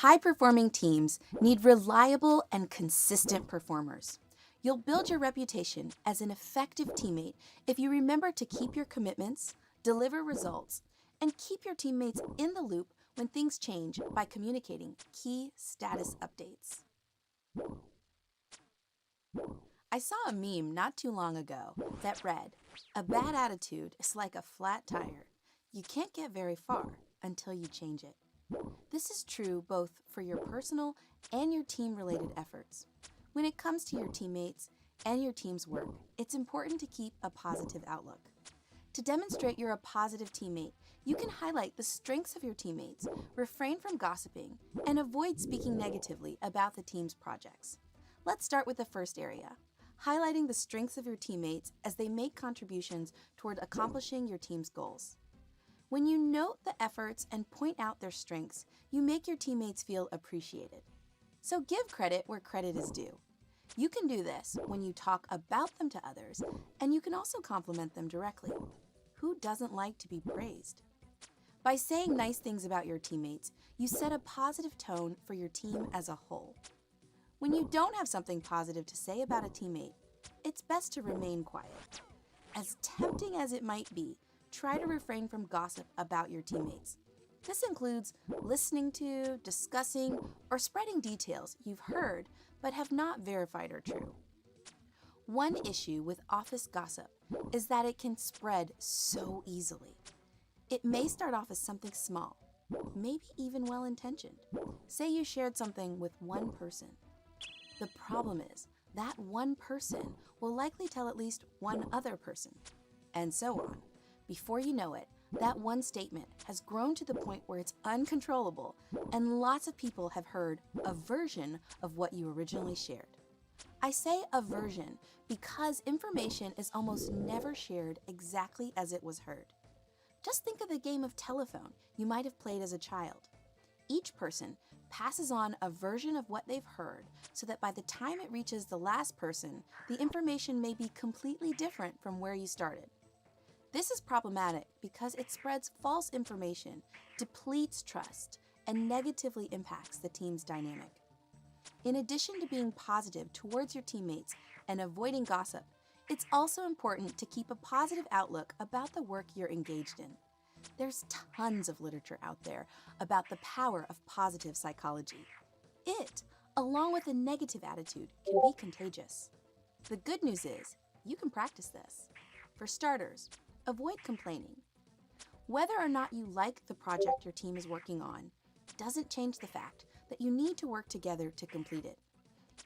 High-performing teams need reliable and consistent performers. You'll build your reputation as an effective teammate if you remember to keep your commitments, deliver results, and keep your teammates in the loop when things change by communicating key status updates. I saw a meme not too long ago that read, "A bad attitude is like a flat tire. You can't get very far until you change it." This is true both for your personal and your team-related efforts. When it comes to your teammates and your team's work, it's important to keep a positive outlook. To demonstrate you're a positive teammate, you can highlight the strengths of your teammates, refrain from gossiping, and avoid speaking negatively about the team's projects. Let's start with the first area, highlighting the strengths of your teammates as they make contributions toward accomplishing your team's goals. When you note the efforts and point out their strengths, you make your teammates feel appreciated. So give credit where credit is due. You can do this when you talk about them to others, and you can also compliment them directly. Who doesn't like to be praised? By saying nice things about your teammates, you set a positive tone for your team as a whole. When you don't have something positive to say about a teammate, it's best to remain quiet. As tempting as it might be, try to refrain from gossip about your teammates. This includes listening to, discussing, or spreading details you've heard but have not verified are true. One issue with office gossip is that it can spread so easily. It may start off as something small, maybe even well-intentioned. Say you shared something with one person. The problem is that one person will likely tell at least one other person, and so on. Before you know it, that one statement has grown to the point where it's uncontrollable, and lots of people have heard a version of what you originally shared. I say a version because information is almost never shared exactly as it was heard. Just think of the game of telephone you might have played as a child. Each person passes on a version of what they've heard so that by the time it reaches the last person, the information may be completely different from where you started. This is problematic because it spreads false information, depletes trust, and negatively impacts the team's dynamic. In addition to being positive towards your teammates and avoiding gossip, it's also important to keep a positive outlook about the work you're engaged in. There's tons of literature out there about the power of positive psychology. It, along with a negative attitude, can be contagious. The good news is, you can practice this. For starters, avoid complaining. Whether or not you like the project your team is working on doesn't change the fact that you need to work together to complete it.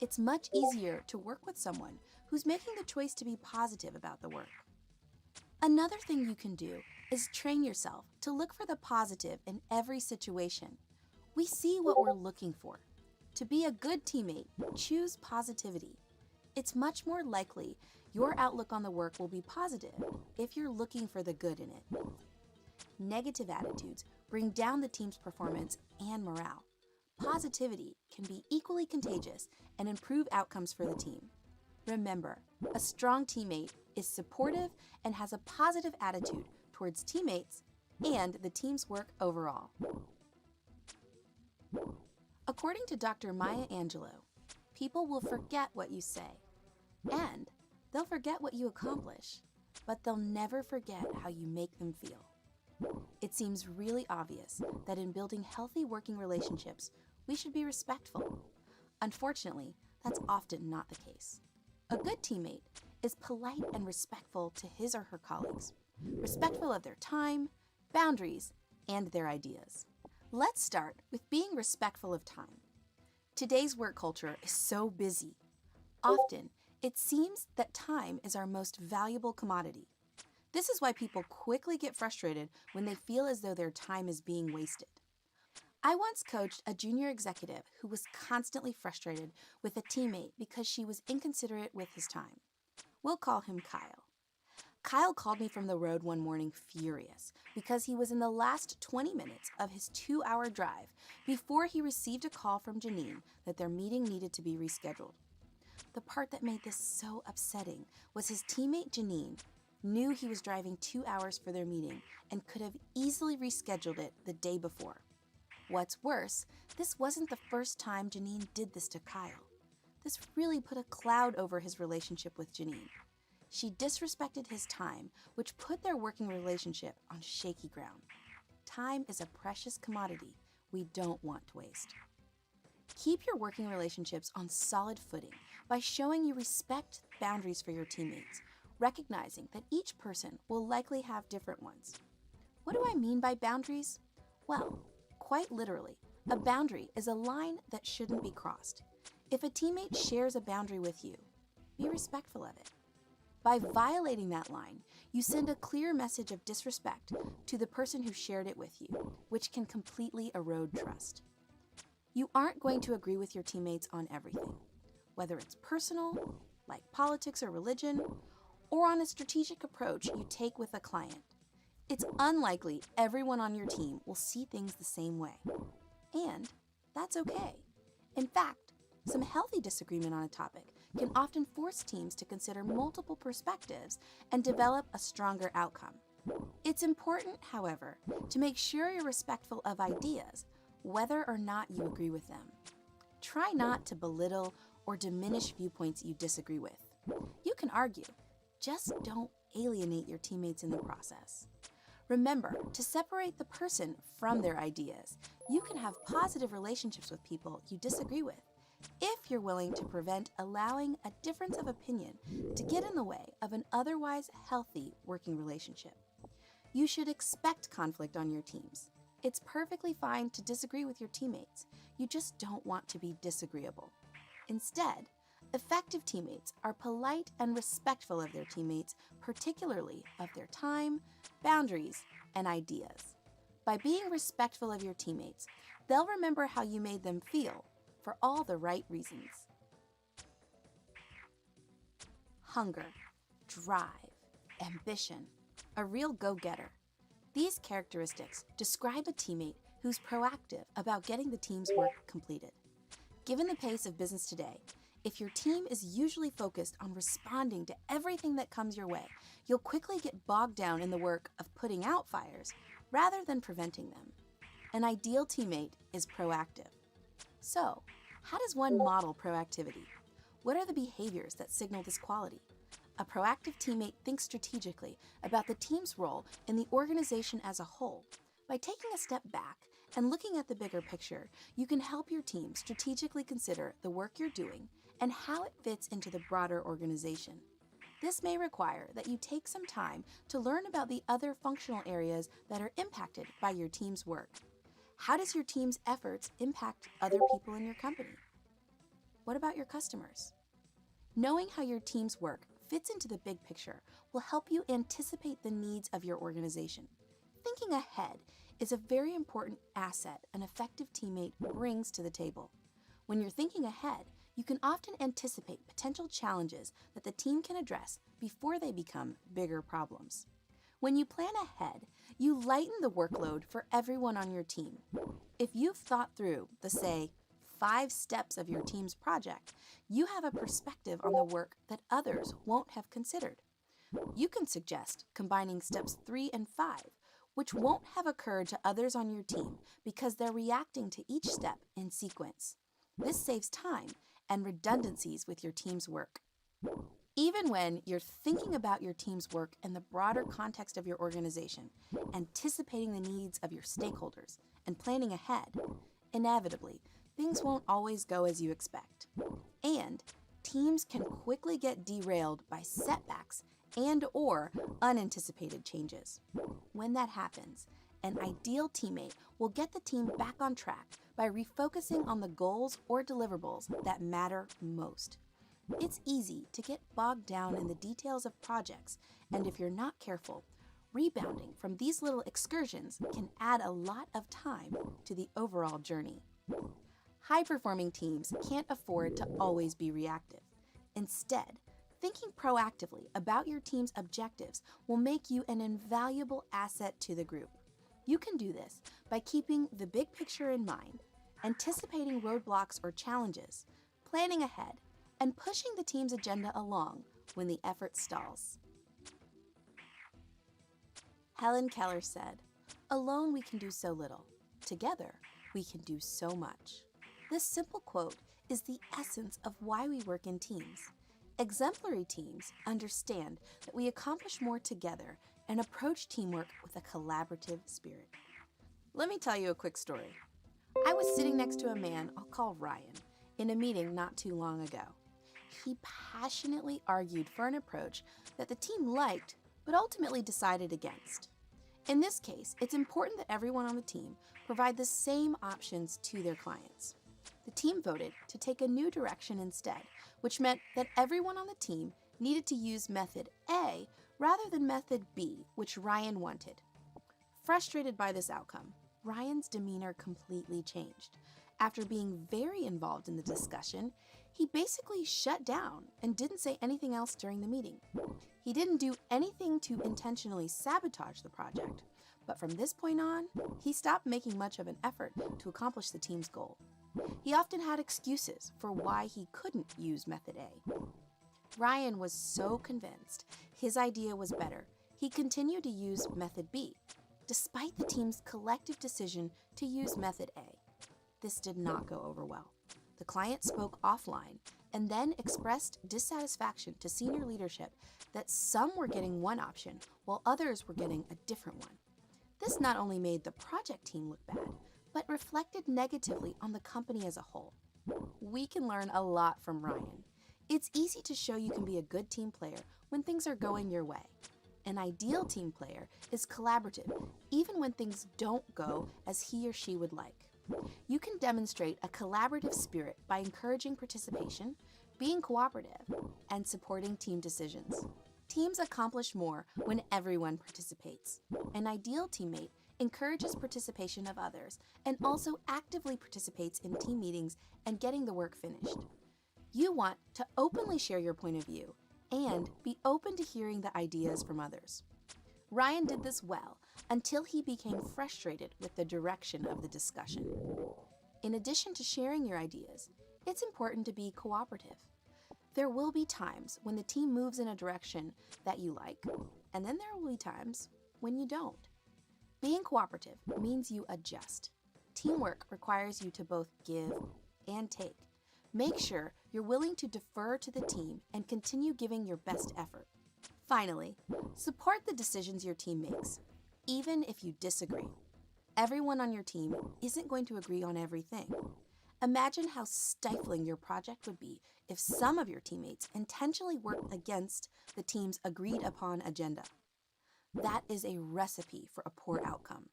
It's much easier to work with someone who's making the choice to be positive about the work. Another thing you can do is train yourself to look for the positive in every situation. We see what we're looking for. To be a good teammate, choose positivity. It's much more likely your outlook on the work will be positive if you're looking for the good in it. Negative attitudes bring down the team's performance and morale. Positivity can be equally contagious and improve outcomes for the team. Remember, a strong teammate is supportive and has a positive attitude towards teammates and the team's work overall. According to Dr. Maya Angelou, people will forget what you say, and they'll forget what you accomplish, but they'll never forget how you make them feel. It seems really obvious that in building healthy working relationships, we should be respectful. Unfortunately, that's often not the case. A good teammate is polite and respectful to his or her colleagues, respectful of their time, boundaries, and their ideas. Let's start with being respectful of time. Today's work culture is so busy. Often, it seems that time is our most valuable commodity. This is why people quickly get frustrated when they feel as though their time is being wasted. I once coached a junior executive who was constantly frustrated with a teammate because she was inconsiderate with his time. We'll call him Kyle. Kyle called me from the road one morning furious because he was in the last 20 minutes of his 2-hour drive before he received a call from Janine that their meeting needed to be rescheduled. The part that made this so upsetting was his teammate Janine knew he was driving 2 hours for their meeting and could have easily rescheduled it the day before. What's worse, this wasn't the first time Janine did this to Kyle. This really put a cloud over his relationship with Janine. She disrespected his time, which put their working relationship on shaky ground. Time is a precious commodity we don't want to waste. Keep your working relationships on solid footing by showing you respect boundaries for your teammates, recognizing that each person will likely have different ones. What do I mean by boundaries? Well, quite literally, a boundary is a line that shouldn't be crossed. If a teammate shares a boundary with you, be respectful of it. By violating that line, you send a clear message of disrespect to the person who shared it with you, which can completely erode trust. You aren't going to agree with your teammates on everything, whether it's personal, like politics or religion, or on a strategic approach you take with a client. It's unlikely everyone on your team will see things the same way. And that's okay. In fact, some healthy disagreement on a topic can often force teams to consider multiple perspectives and develop a stronger outcome. It's important, however, to make sure you're respectful of ideas, whether or not you agree with them. Try not to belittle or diminish viewpoints you disagree with. You can argue, just don't alienate your teammates in the process. Remember to separate the person from their ideas. You can have positive relationships with people you disagree with if you're willing to prevent allowing a difference of opinion to get in the way of an otherwise healthy working relationship. You should expect conflict on your teams. It's perfectly fine to disagree with your teammates. You just don't want to be disagreeable. Instead, effective teammates are polite and respectful of their teammates, particularly of their time, boundaries, and ideas. By being respectful of your teammates, they'll remember how you made them feel for all the right reasons. Hunger, drive, ambition, a real go-getter. These characteristics describe a teammate who's proactive about getting the team's work completed. Given the pace of business today, if your team is usually focused on responding to everything that comes your way, you'll quickly get bogged down in the work of putting out fires rather than preventing them. An ideal teammate is proactive. So, how does one model proactivity? What are the behaviors that signal this quality? A proactive teammate thinks strategically about the team's role in the organization as a whole. By taking a step back and looking at the bigger picture, you can help your team strategically consider the work you're doing and how it fits into the broader organization. This may require that you take some time to learn about the other functional areas that are impacted by your team's work. How does your team's efforts impact other people in your company? What about your customers? Knowing how your team's work fits into the big picture will help you anticipate the needs of your organization. Thinking ahead is a very important asset an effective teammate brings to the table. When you're thinking ahead, you can often anticipate potential challenges that the team can address before they become bigger problems. When you plan ahead, you lighten the workload for everyone on your team. If you've thought through the, say, 5 steps of your team's project, you have a perspective on the work that others won't have considered. You can suggest combining steps 3 and 5, which won't have occurred to others on your team because they're reacting to each step in sequence. This saves time and redundancies with your team's work. Even when you're thinking about your team's work in the broader context of your organization, anticipating the needs of your stakeholders, and planning ahead, inevitably, things won't always go as you expect. And teams can quickly get derailed by setbacks and/or unanticipated changes. When that happens, an ideal teammate will get the team back on track by refocusing on the goals or deliverables that matter most. It's easy to get bogged down in the details of projects, and if you're not careful, rebounding from these little excursions can add a lot of time to the overall journey. High-performing teams can't afford to always be reactive. Instead, thinking proactively about your team's objectives will make you an invaluable asset to the group. You can do this by keeping the big picture in mind, anticipating roadblocks or challenges, planning ahead, and pushing the team's agenda along when the effort stalls. Helen Keller said, "Alone we can do so little. Together, we can do so much. This simple quote is the essence of why we work in teams. Exemplary teams understand that we accomplish more together and approach teamwork with a collaborative spirit. Let me tell you a quick story. I was sitting next to a man I'll call Ryan in a meeting not too long ago. He passionately argued for an approach that the team liked but ultimately decided against. In this case, it's important that everyone on the team provide the same options to their clients. The team voted to take a new direction instead, which meant that everyone on the team needed to use method A rather than method B, which Ryan wanted. Frustrated by this outcome, Ryan's demeanor completely changed. After being very involved in the discussion, he basically shut down and didn't say anything else during the meeting. He didn't do anything to intentionally sabotage the project, but from this point on, he stopped making much of an effort to accomplish the team's goal. He often had excuses for why he couldn't use method A. Ryan was so convinced his idea was better, he continued to use method B, despite the team's collective decision to use method A. This did not go over well. The client spoke offline and then expressed dissatisfaction to senior leadership that some were getting one option while others were getting a different one. This not only made the project team look bad, but reflected negatively on the company as a whole. We can learn a lot from Ryan. It's easy to show you can be a good team player when things are going your way. An ideal team player is collaborative, even when things don't go as he or she would like. You can demonstrate a collaborative spirit by encouraging participation, being cooperative, and supporting team decisions. Teams accomplish more when everyone participates. An ideal teammate encourages participation of others and also actively participates in team meetings and getting the work finished. You want to openly share your point of view and be open to hearing the ideas from others. Ryan did this well until he became frustrated with the direction of the discussion. In addition to sharing your ideas, it's important to be cooperative. There will be times when the team moves in a direction that you like, and then there will be times when you don't. Being cooperative means you adjust. Teamwork requires you to both give and take. Make sure you're willing to defer to the team and continue giving your best effort. Finally, support the decisions your team makes, even if you disagree. Everyone on your team isn't going to agree on everything. Imagine how stifling your project would be if some of your teammates intentionally worked against the team's agreed upon agenda. That is a recipe for a poor outcome.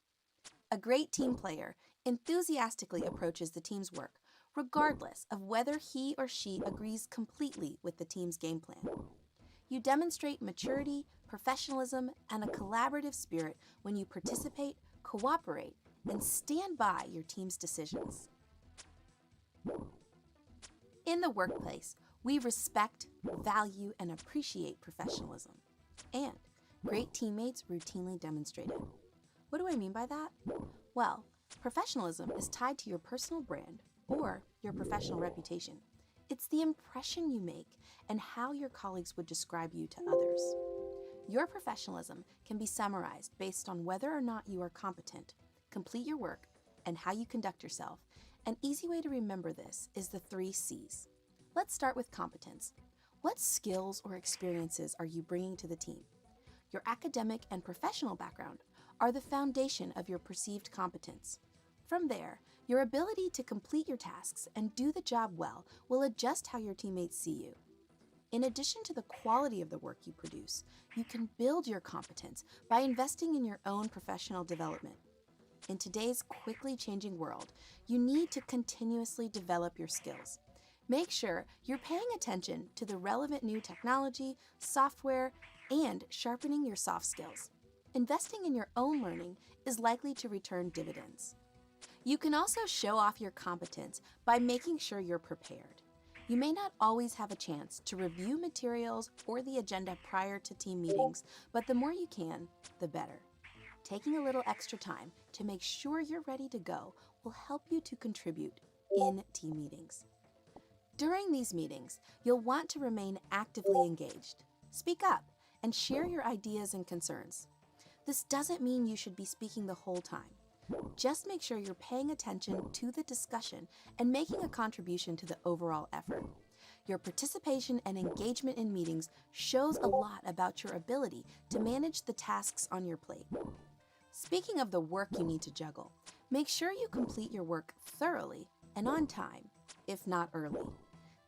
A great team player enthusiastically approaches the team's work, regardless of whether he or she agrees completely with the team's game plan. You demonstrate maturity, professionalism, and a collaborative spirit when you participate, cooperate, and stand by your team's decisions. In the workplace, we respect, value, and appreciate professionalism. And great teammates routinely demonstrate it. What do I mean by that? Well, professionalism is tied to your personal brand or your professional reputation. It's the impression you make and how your colleagues would describe you to others. Your professionalism can be summarized based on whether or not you are competent, complete your work, and how you conduct yourself. An easy way to remember this is the 3 C's. Let's start with competence. What skills or experiences are you bringing to the team? Your academic and professional background are the foundation of your perceived competence. From there, your ability to complete your tasks and do the job well will adjust how your teammates see you. In addition to the quality of the work you produce, you can build your competence by investing in your own professional development. In today's quickly changing world, you need to continuously develop your skills. Make sure you're paying attention to the relevant new technology, software, and sharpening your soft skills. Investing in your own learning is likely to return dividends. You can also show off your competence by making sure you're prepared. You may not always have a chance to review materials or the agenda prior to team meetings, but the more you can, the better. Taking a little extra time to make sure you're ready to go will help you to contribute in team meetings. During these meetings, you'll want to remain actively engaged. Speak up and share your ideas and concerns. This doesn't mean you should be speaking the whole time. Just make sure you're paying attention to the discussion and making a contribution to the overall effort. Your participation and engagement in meetings shows a lot about your ability to manage the tasks on your plate. Speaking of the work you need to juggle, make sure you complete your work thoroughly and on time, if not early.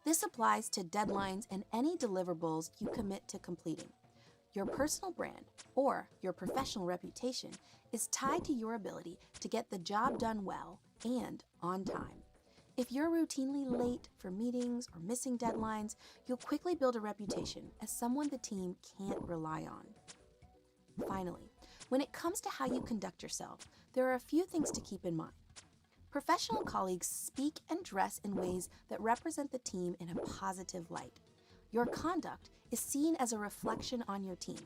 This applies to deadlines and any deliverables you commit to completing. Your personal brand or your professional reputation is tied to your ability to get the job done well and on time. If you're routinely late for meetings or missing deadlines, you'll quickly build a reputation as someone the team can't rely on. Finally, when it comes to how you conduct yourself, there are a few things to keep in mind. Professional colleagues speak and dress in ways that represent the team in a positive light. Your conduct is seen as a reflection on your team.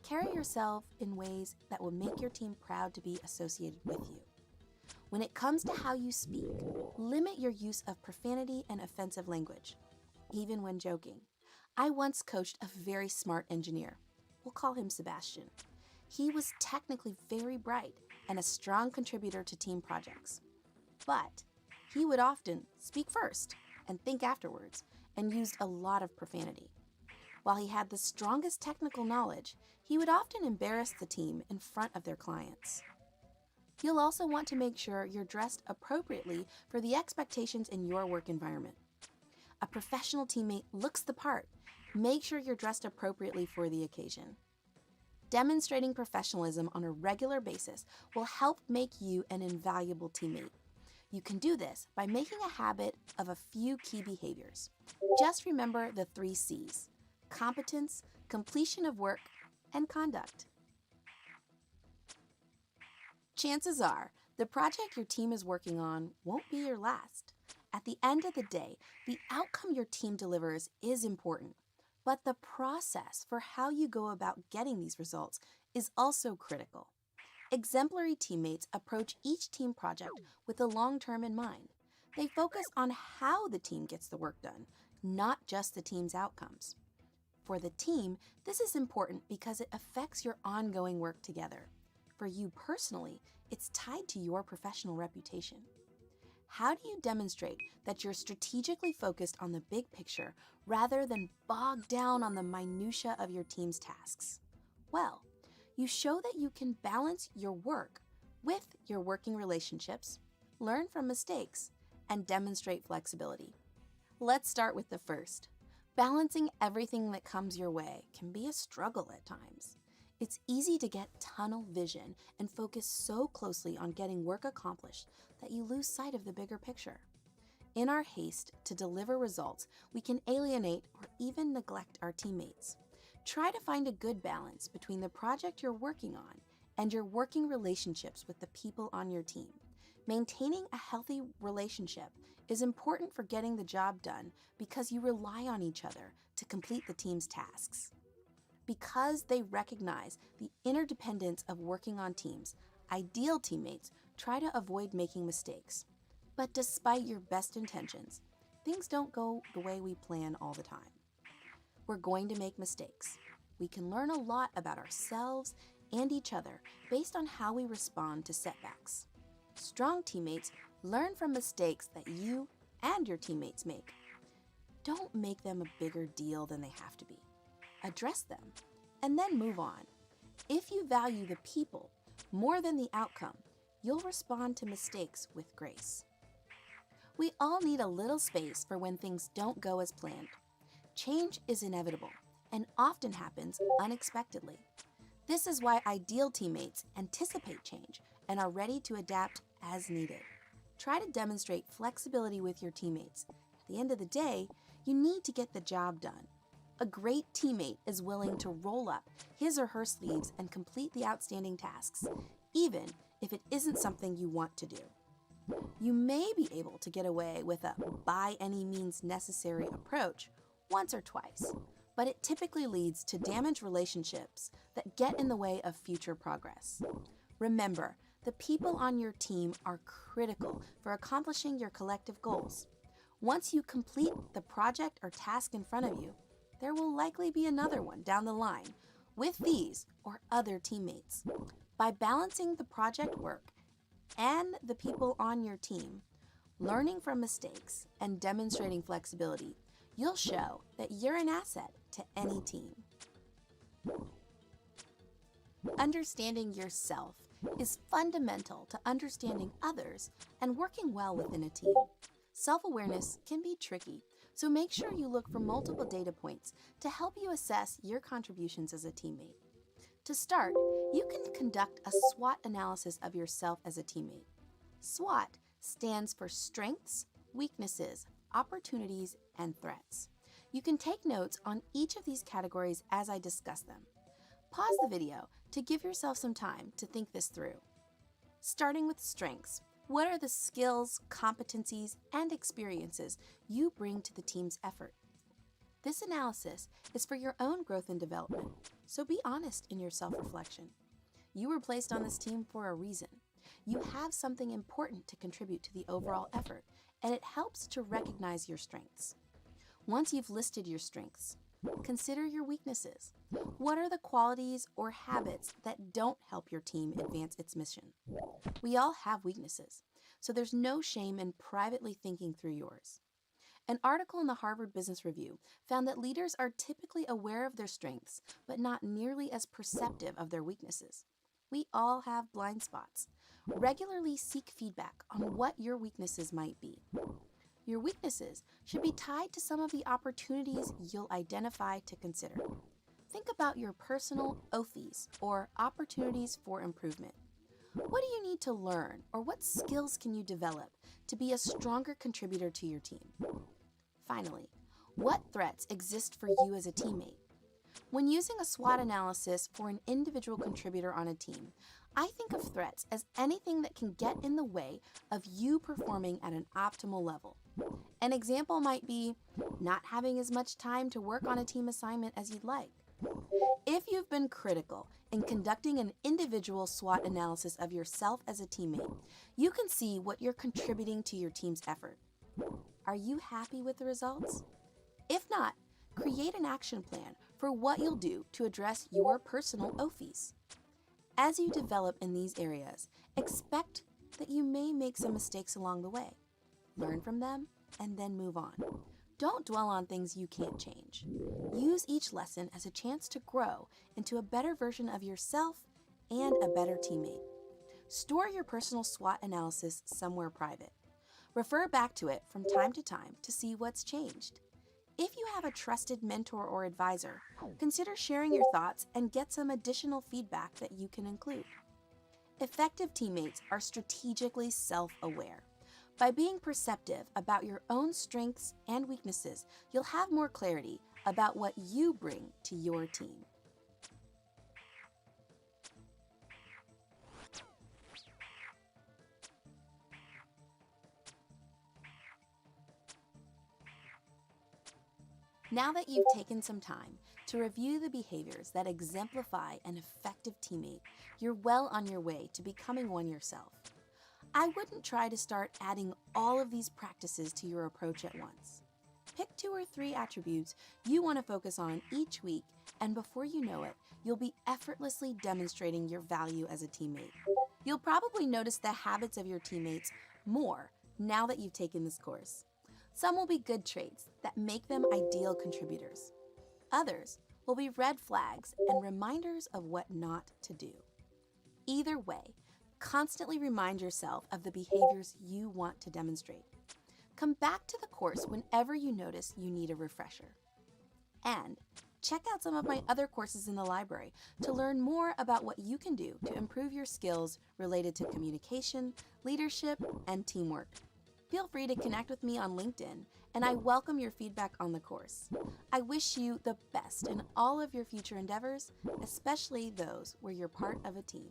Carry yourself in ways that will make your team proud to be associated with you. When it comes to how you speak, limit your use of profanity and offensive language, even when joking. I once coached a very smart engineer. We'll call him Sebastian. He was technically very bright and a strong contributor to team projects. But he would often speak first and think afterwards and used a lot of profanity. While he had the strongest technical knowledge, he would often embarrass the team in front of their clients. You'll also want to make sure you're dressed appropriately for the expectations in your work environment. A professional teammate looks the part. Make sure you're dressed appropriately for the occasion. Demonstrating professionalism on a regular basis will help make you an invaluable teammate. You can do this by making a habit of a few key behaviors. Just remember the 3 C's: competence, completion of work, and conduct. Chances are, the project your team is working on won't be your last. At the end of the day, the outcome your team delivers is important, but the process for how you go about getting these results is also critical. Exemplary teammates approach each team project with the long term in mind. They focus on how the team gets the work done, not just the team's outcomes. For the team, this is important because it affects your ongoing work together. For you personally, it's tied to your professional reputation. How do you demonstrate that you're strategically focused on the big picture rather than bogged down on the minutiae of your team's tasks? Well, you show that you can balance your work with your working relationships, learn from mistakes, and demonstrate flexibility. Let's start with the first. Balancing everything that comes your way can be a struggle at times. It's easy to get tunnel vision and focus so closely on getting work accomplished that you lose sight of the bigger picture. In our haste to deliver results, we can alienate or even neglect our teammates. Try to find a good balance between the project you're working on and your working relationships with the people on your team. Maintaining a healthy relationship is important for getting the job done because you rely on each other to complete the team's tasks. Because they recognize the interdependence of working on teams, ideal teammates try to avoid making mistakes. But despite your best intentions, things don't go the way we plan all the time. We're going to make mistakes. We can learn a lot about ourselves and each other based on how we respond to setbacks. Strong teammates learn from mistakes that you and your teammates make. Don't make them a bigger deal than they have to be. Address them, and then move on. If you value the people more than the outcome, you'll respond to mistakes with grace. We all need a little space for when things don't go as planned. Change is inevitable and often happens unexpectedly. This is why ideal teammates anticipate change and are ready to adapt as needed. Try to demonstrate flexibility with your teammates. At the end of the day, you need to get the job done. A great teammate is willing to roll up his or her sleeves and complete the outstanding tasks, even if it isn't something you want to do. You may be able to get away with a by any means necessary approach once or twice, but it typically leads to damaged relationships that get in the way of future progress. Remember, the people on your team are critical for accomplishing your collective goals. Once you complete the project or task in front of you, there will likely be another one down the line with these or other teammates. By balancing the project work and the people on your team, learning from mistakes and demonstrating flexibility, you'll show that you're an asset to any team. Understanding yourself is fundamental to understanding others and working well within a team. Self-awareness can be tricky, so make sure you look for multiple data points to help you assess your contributions as a teammate. To start, you can conduct a SWOT analysis of yourself as a teammate. SWOT stands for strengths, weaknesses, opportunities, and threats. You can take notes on each of these categories as I discuss them. Pause the video to give yourself some time to think this through. Starting with strengths, what are the skills, competencies, and experiences you bring to the team's effort? This analysis is for your own growth and development, so be honest in your self-reflection. You were placed on this team for a reason. You have something important to contribute to the overall effort, and it helps to recognize your strengths. Once you've listed your strengths, consider your weaknesses. What are the qualities or habits that don't help your team advance its mission? We all have weaknesses, so there's no shame in privately thinking through yours. An article in the Harvard Business Review found that leaders are typically aware of their strengths, but not nearly as perceptive of their weaknesses. We all have blind spots. Regularly seek feedback on what your weaknesses might be. Your weaknesses should be tied to some of the opportunities you'll identify to consider. Think about your personal OFIs, or opportunities for improvement. What do you need to learn, or what skills can you develop to be a stronger contributor to your team? Finally, what threats exist for you as a teammate? When using a SWOT analysis for an individual contributor on a team, I think of threats as anything that can get in the way of you performing at an optimal level. An example might be not having as much time to work on a team assignment as you'd like. If you've been critical in conducting an individual SWOT analysis of yourself as a teammate, you can see what you're contributing to your team's effort. Are you happy with the results? If not, create an action plan for what you'll do to address your personal OFIs. As you develop in these areas, expect that you may make some mistakes along the way. Learn from them and then move on. Don't dwell on things you can't change. Use each lesson as a chance to grow into a better version of yourself and a better teammate. Store your personal SWOT analysis somewhere private. Refer back to it from time to time to see what's changed. If you have a trusted mentor or advisor, consider sharing your thoughts and get some additional feedback that you can include. Effective teammates are strategically self-aware. By being perceptive about your own strengths and weaknesses, you'll have more clarity about what you bring to your team. Now that you've taken some time to review the behaviors that exemplify an effective teammate, you're well on your way to becoming one yourself. I wouldn't try to start adding all of these practices to your approach at once. Pick 2 or 3 attributes you want to focus on each week, and before you know it, you'll be effortlessly demonstrating your value as a teammate. You'll probably notice the habits of your teammates more now that you've taken this course. Some will be good traits that make them ideal contributors. Others will be red flags and reminders of what not to do. Either way, constantly remind yourself of the behaviors you want to demonstrate. Come back to the course whenever you notice you need a refresher. And check out some of my other courses in the library to learn more about what you can do to improve your skills related to communication, leadership, and teamwork. Feel free to connect with me on LinkedIn, and I welcome your feedback on the course. I wish you the best in all of your future endeavors, especially those where you're part of a team.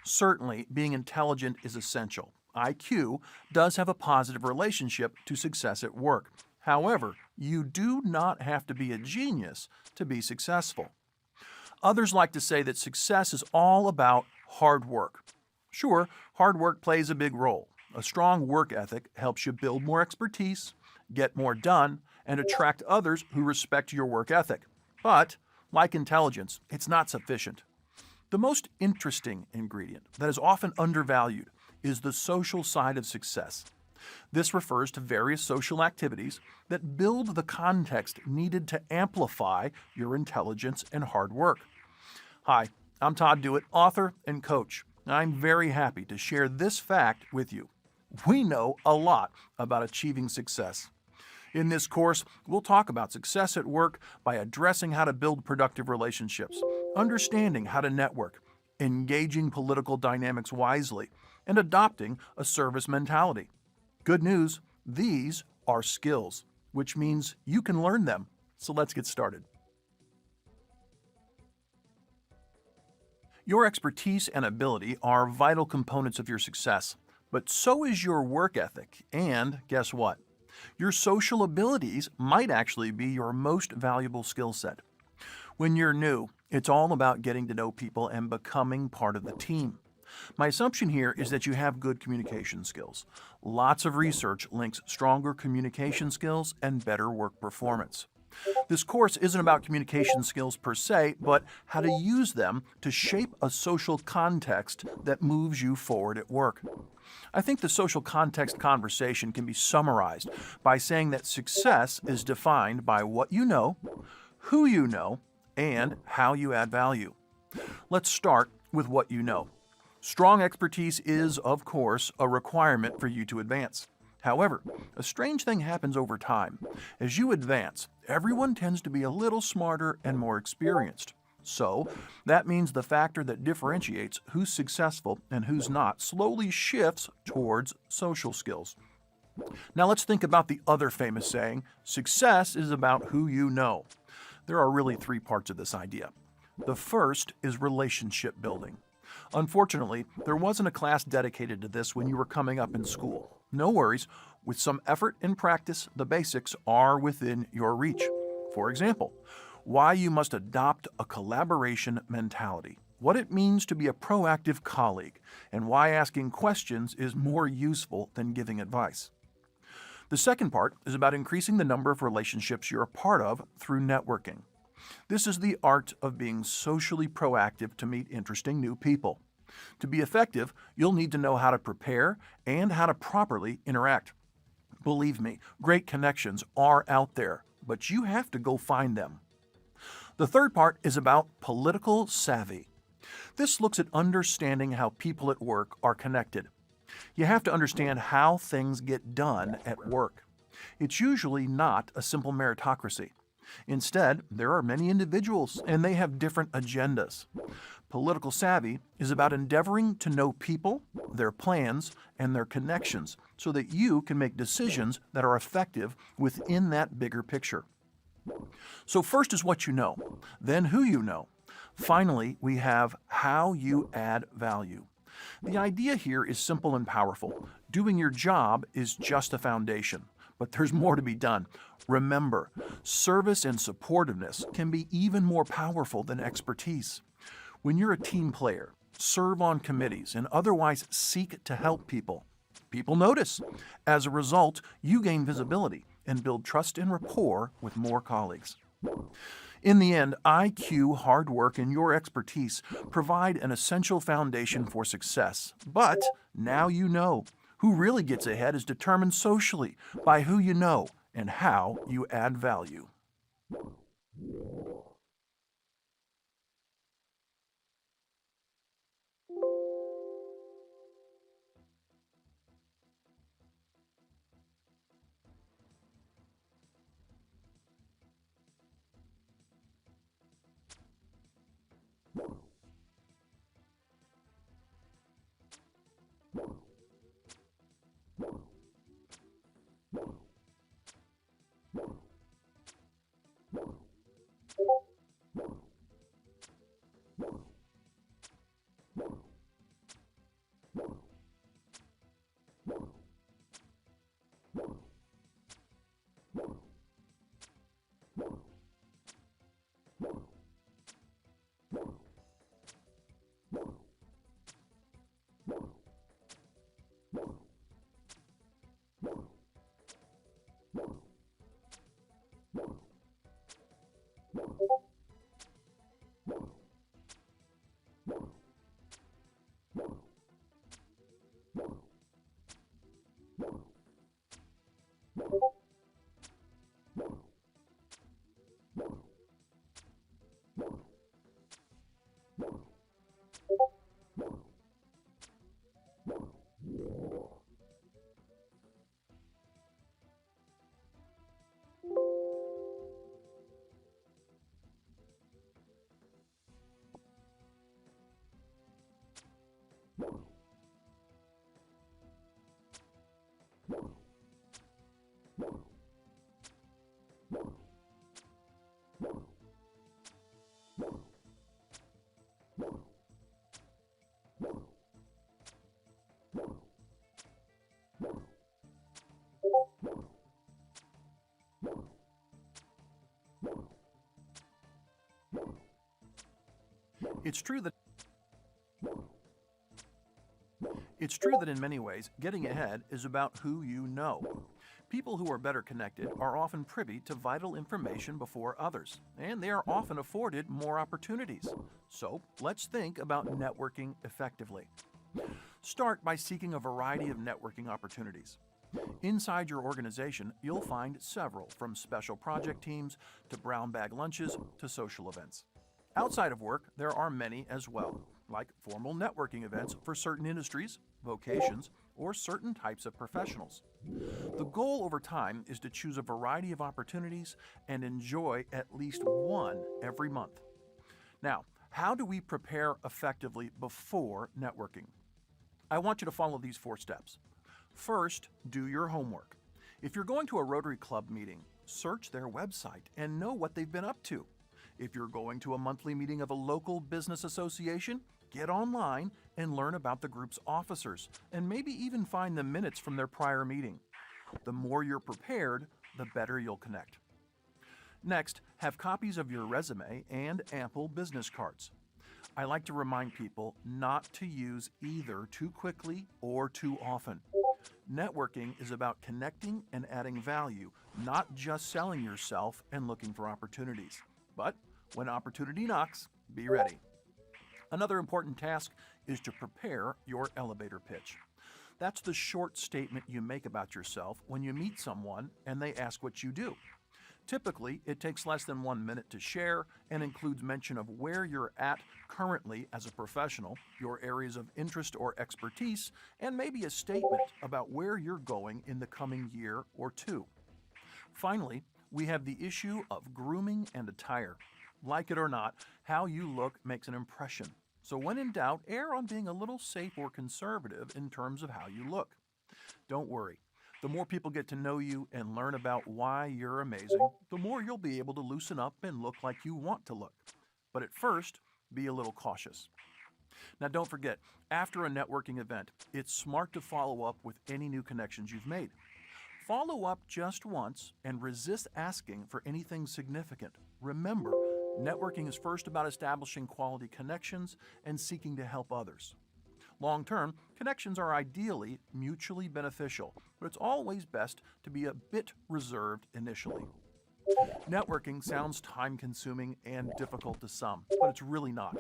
Certainly, being intelligent is essential. IQ does have a positive relationship to success at work. However, you do not have to be a genius to be successful. Others like to say that success is all about hard work. Sure, hard work plays a big role. A strong work ethic helps you build more expertise, get more done, and attract others who respect your work ethic. But, like intelligence, it's not sufficient. The most interesting ingredient that is often undervalued is the social side of success. This refers to various social activities that build the context needed to amplify your intelligence and hard work. Hi, I'm Todd Dewitt, author and coach. I'm very happy to share this fact with you. We know a lot about achieving success. In this course, we'll talk about success at work by addressing how to build productive relationships, understanding how to network, engaging political dynamics wisely, and adopting a service mentality. Good news, these are skills, which means you can learn them. So let's get started. Your expertise and ability are vital components of your success, but so is your work ethic, and guess what? Your social abilities might actually be your most valuable skill set. When you're new, it's all about getting to know people and becoming part of the team. My assumption here is that you have good communication skills. Lots of research links stronger communication skills and better work performance. This course isn't about communication skills per se, but how to use them to shape a social context that moves you forward at work. I think the social context conversation can be summarized by saying that success is defined by what you know, who you know, and how you add value. Let's start with what you know. Strong expertise is, of course, a requirement for you to advance. However, a strange thing happens over time. As you advance, everyone tends to be a little smarter and more experienced. So, that means the factor that differentiates who's successful and who's not slowly shifts towards social skills. Now let's think about the other famous saying, success is about who you know. There are really three parts of this idea. The first is relationship building. Unfortunately, there wasn't a class dedicated to this when you were coming up in school. No worries, with some effort and practice, the basics are within your reach. For example, why you must adopt a collaboration mentality, what it means to be a proactive colleague, and why asking questions is more useful than giving advice. The second part is about increasing the number of relationships you're a part of through networking. This is the art of being socially proactive to meet interesting new people. To be effective, you'll need to know how to prepare and how to properly interact. Believe me, great connections are out there, but you have to go find them. The third part is about political savvy. This looks at understanding how people at work are connected. You have to understand how things get done at work. It's usually not a simple meritocracy. Instead, there are many individuals, and they have different agendas. Political savvy is about endeavoring to know people, their plans, and their connections so that you can make decisions that are effective within that bigger picture. So first is what you know, then who you know. Finally, we have how you add value. The idea here is simple and powerful. Doing your job is just a foundation, but there's more to be done. Remember, service and supportiveness can be even more powerful than expertise. When you're a team player, serve on committees, and otherwise seek to help people, people notice. As a result, you gain visibility and build trust and rapport with more colleagues. In the end, IQ, hard work, and your expertise provide an essential foundation for success. But now you know. Who really gets ahead is determined socially by who you know and how you add value. It's true that in many ways, getting ahead is about who you know. People who are better connected are often privy to vital information before others, and they are often afforded more opportunities. So, let's think about networking effectively. Start by seeking a variety of networking opportunities. Inside your organization, you'll find several, from special project teams to brown bag lunches to social events. Outside of work, there are many as well, like formal networking events for certain industries, vocations, or certain types of professionals. The goal over time is to choose a variety of opportunities and enjoy at least one every month. Now, how do we prepare effectively before networking? I want you to follow these 4 steps. First, do your homework. If you're going to a Rotary Club meeting, search their website and know what they've been up to. If you're going to a monthly meeting of a local business association, get online and learn about the group's officers, and maybe even find the minutes from their prior meeting. The more you're prepared, the better you'll connect. Next, have copies of your resume and ample business cards. I like to remind people not to use either too quickly or too often. Networking is about connecting and adding value, not just selling yourself and looking for opportunities. But when opportunity knocks, be ready. Another important task is to prepare your elevator pitch. That's the short statement you make about yourself when you meet someone and they ask what you do. Typically, it takes less than 1 minute to share and includes mention of where you're at currently as a professional, your areas of interest or expertise, and maybe a statement about where you're going in the coming year or 2. Finally, we have the issue of grooming and attire. Like it or not, how you look makes an impression. So when in doubt, err on being a little safe or conservative in terms of how you look. Don't worry. The more people get to know you and learn about why you're amazing, the more you'll be able to loosen up and look like you want to look. But at first, be a little cautious. Now don't forget, after a networking event, it's smart to follow up with any new connections you've made. Follow up just once and resist asking for anything significant. Remember, networking is first about establishing quality connections and seeking to help others. Long-term, connections are ideally mutually beneficial, but it's always best to be a bit reserved initially. Networking sounds time-consuming and difficult to some, but it's really not.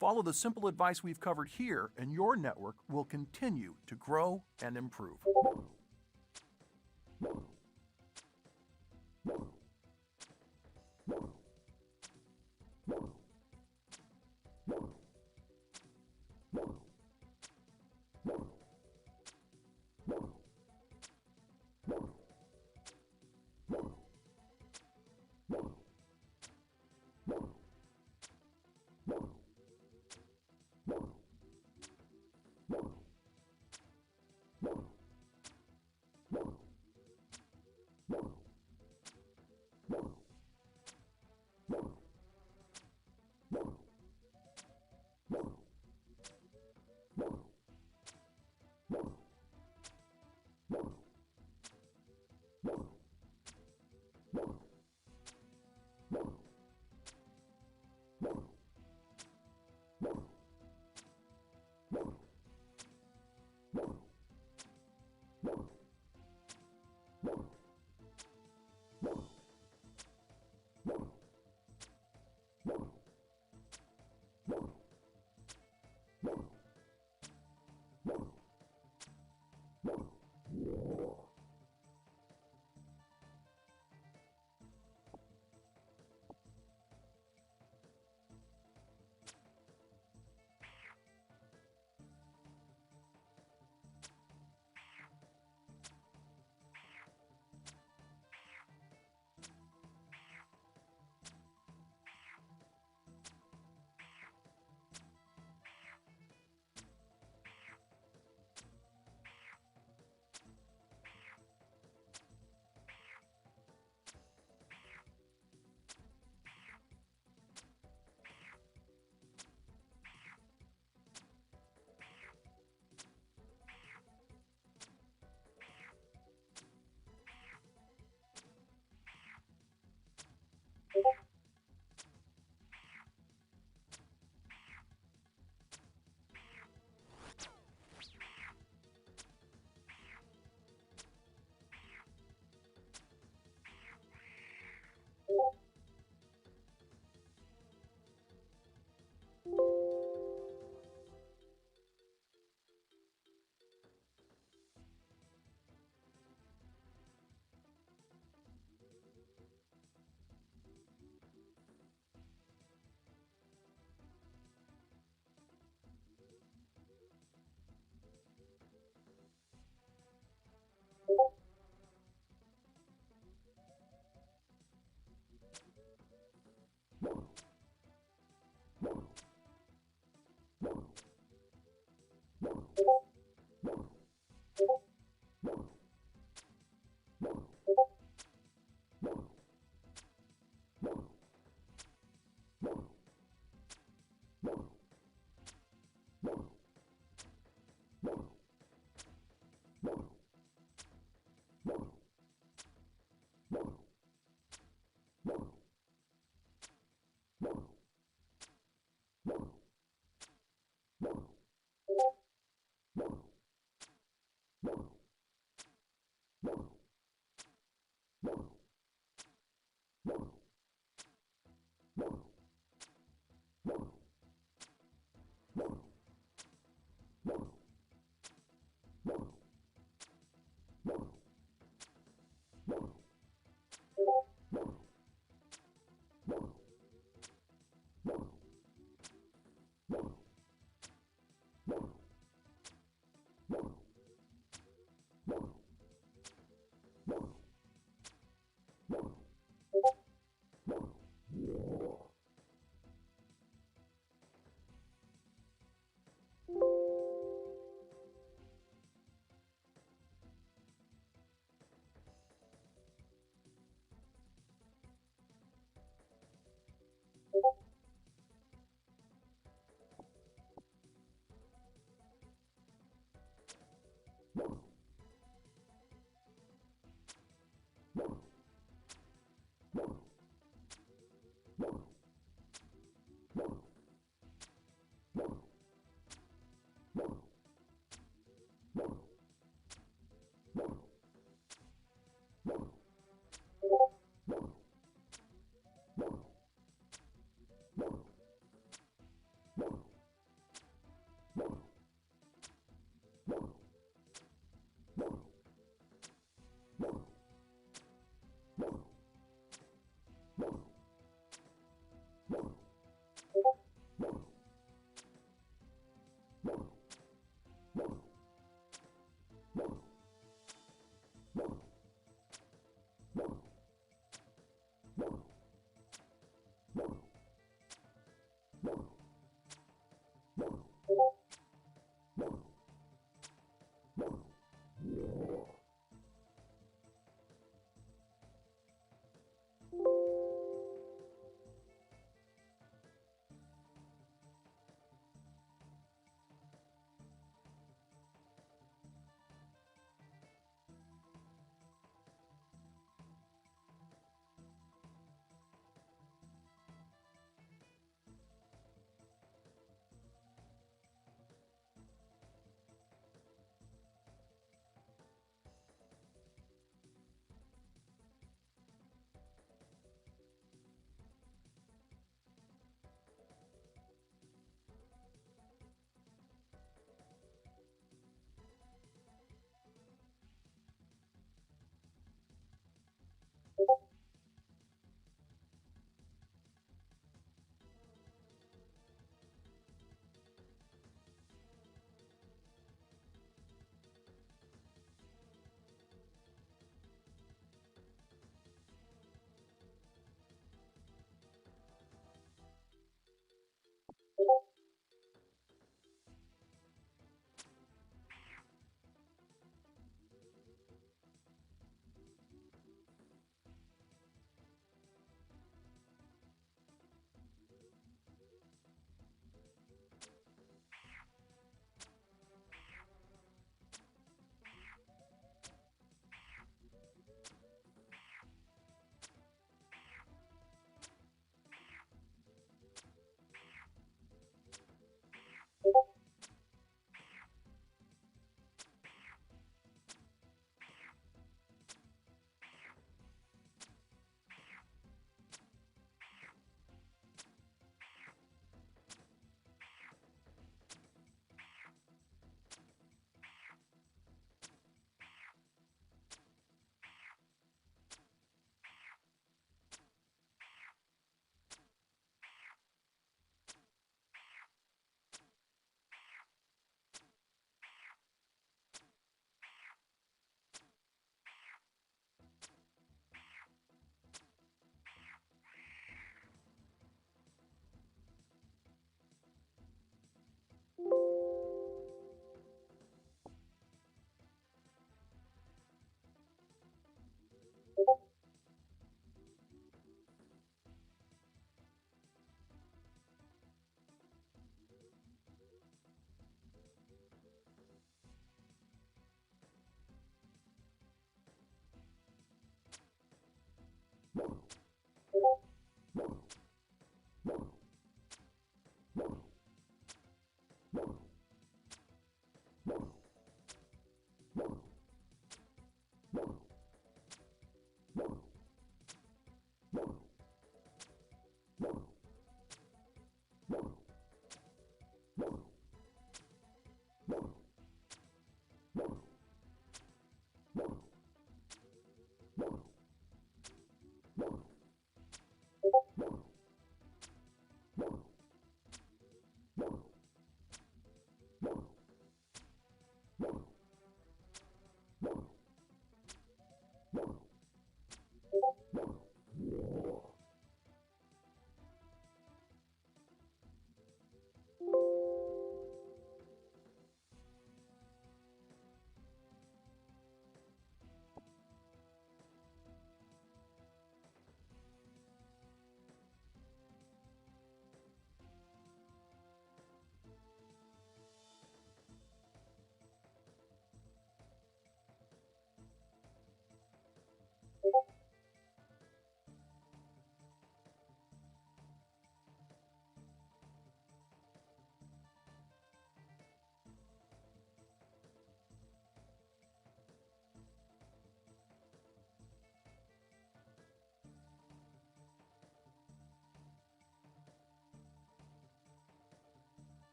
Follow the simple advice we've covered here, and your network will continue to grow and improve.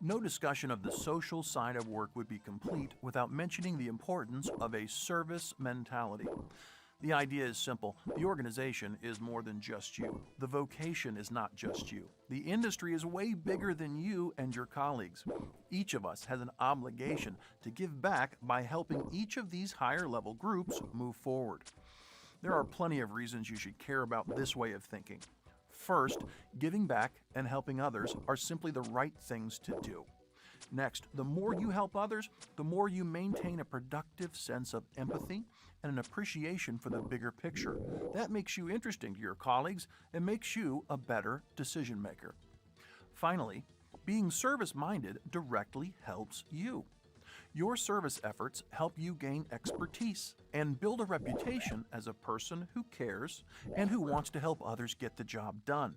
No discussion of the social side of work would be complete without mentioning the importance of a service mentality. The idea is simple. The organization is more than just you. The vocation is not just you. The industry is way bigger than you and your colleagues. Each of us has an obligation to give back by helping each of these higher level groups move forward. There are plenty of reasons you should care about this way of thinking. First, giving back and helping others are simply the right things to do. Next, the more you help others, the more you maintain a productive sense of empathy and an appreciation for the bigger picture. That makes you interesting to your colleagues and makes you a better decision maker. Finally, being service-minded directly helps you. Your service efforts help you gain expertise and build a reputation as a person who cares and who wants to help others get the job done.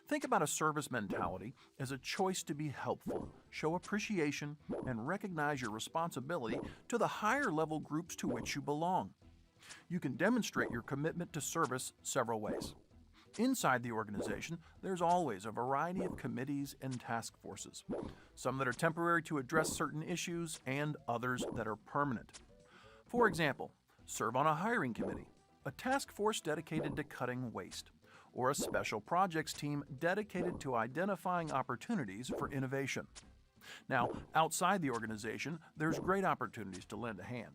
Think about a service mentality as a choice to be helpful, show appreciation, and recognize your responsibility to the higher level groups to which you belong. You can demonstrate your commitment to service several ways. Inside the organization, there's always a variety of committees and task forces, some that are temporary to address certain issues and others that are permanent. For example, serve on a hiring committee, a task force dedicated to cutting waste, or a special projects team dedicated to identifying opportunities for innovation. Now, outside the organization, there's great opportunities to lend a hand.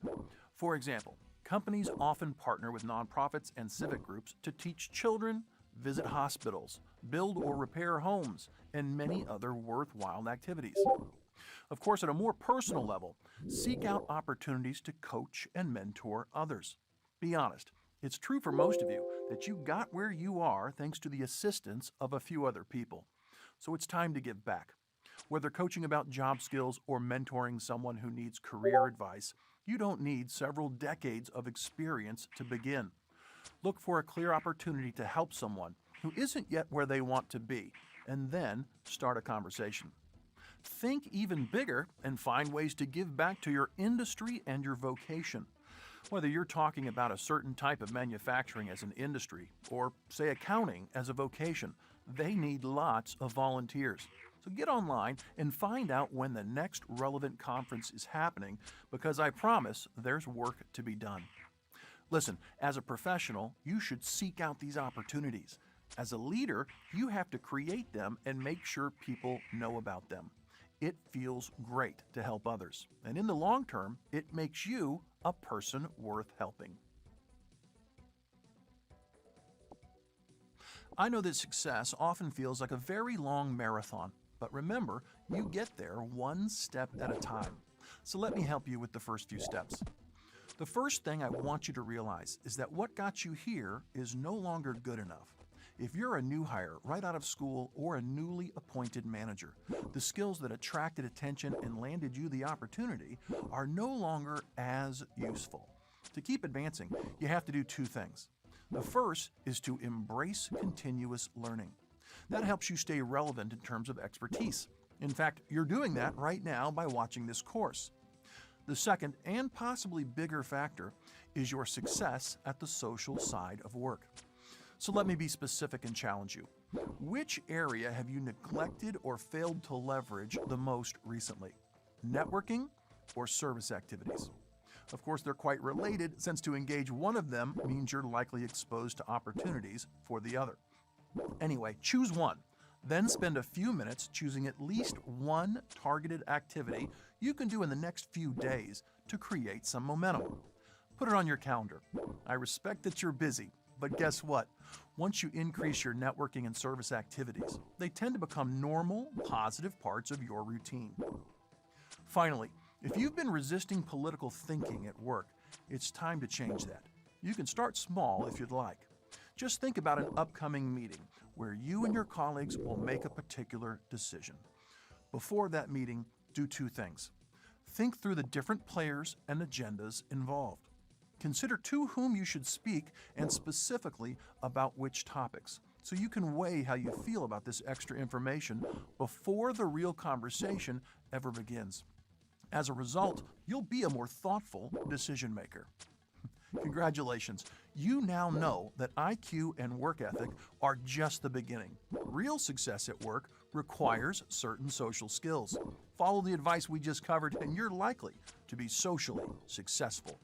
For example, companies often partner with nonprofits and civic groups to teach children, visit hospitals, build or repair homes, and many other worthwhile activities. Of course, at a more personal level, seek out opportunities to coach and mentor others. Be honest, it's true for most of you that you got where you are thanks to the assistance of a few other people. So it's time to give back. Whether coaching about job skills or mentoring someone who needs career advice, you don't need several decades of experience to begin. Look for a clear opportunity to help someone who isn't yet where they want to be, and then start a conversation. Think even bigger and find ways to give back to your industry and your vocation. Whether you're talking about a certain type of manufacturing as an industry, or say accounting as a vocation, they need lots of volunteers. So get online and find out when the next relevant conference is happening, because I promise there's work to be done. Listen, as a professional, you should seek out these opportunities. As a leader, you have to create them and make sure people know about them. It feels great to help others, and in the long term, it makes you a person worth helping. I know that success often feels like a very long marathon, but remember, you get there one step at a time. So let me help you with the first few steps. The first thing I want you to realize is that what got you here is no longer good enough. If you're a new hire right out of school or a newly appointed manager, the skills that attracted attention and landed you the opportunity are no longer as useful. To keep advancing, you have to do two things. The first is to embrace continuous learning. That helps you stay relevant in terms of expertise. In fact, you're doing that right now by watching this course. The second, and possibly bigger factor, is your success at the social side of work. So let me be specific and challenge you. Which area have you neglected or failed to leverage the most recently? Networking or service activities? Of course, they're quite related, since to engage one of them means you're likely exposed to opportunities for the other. Anyway, choose one. Then spend a few minutes choosing at least one targeted activity you can do in the next few days to create some momentum. Put it on your calendar. I respect that you're busy, but guess what? Once you increase your networking and service activities, they tend to become normal, positive parts of your routine. Finally, if you've been resisting political thinking at work, it's time to change that. You can start small if you'd like. Just think about an upcoming meeting where you and your colleagues will make a particular decision. Before that meeting, do two things. Think through the different players and agendas involved. Consider to whom you should speak and specifically about which topics, so you can weigh how you feel about this extra information before the real conversation ever begins. As a result, you'll be a more thoughtful decision maker. Congratulations, you now know that IQ and work ethic are just the beginning. Real success at work requires certain social skills. Follow the advice we just covered, and you're likely to be socially successful.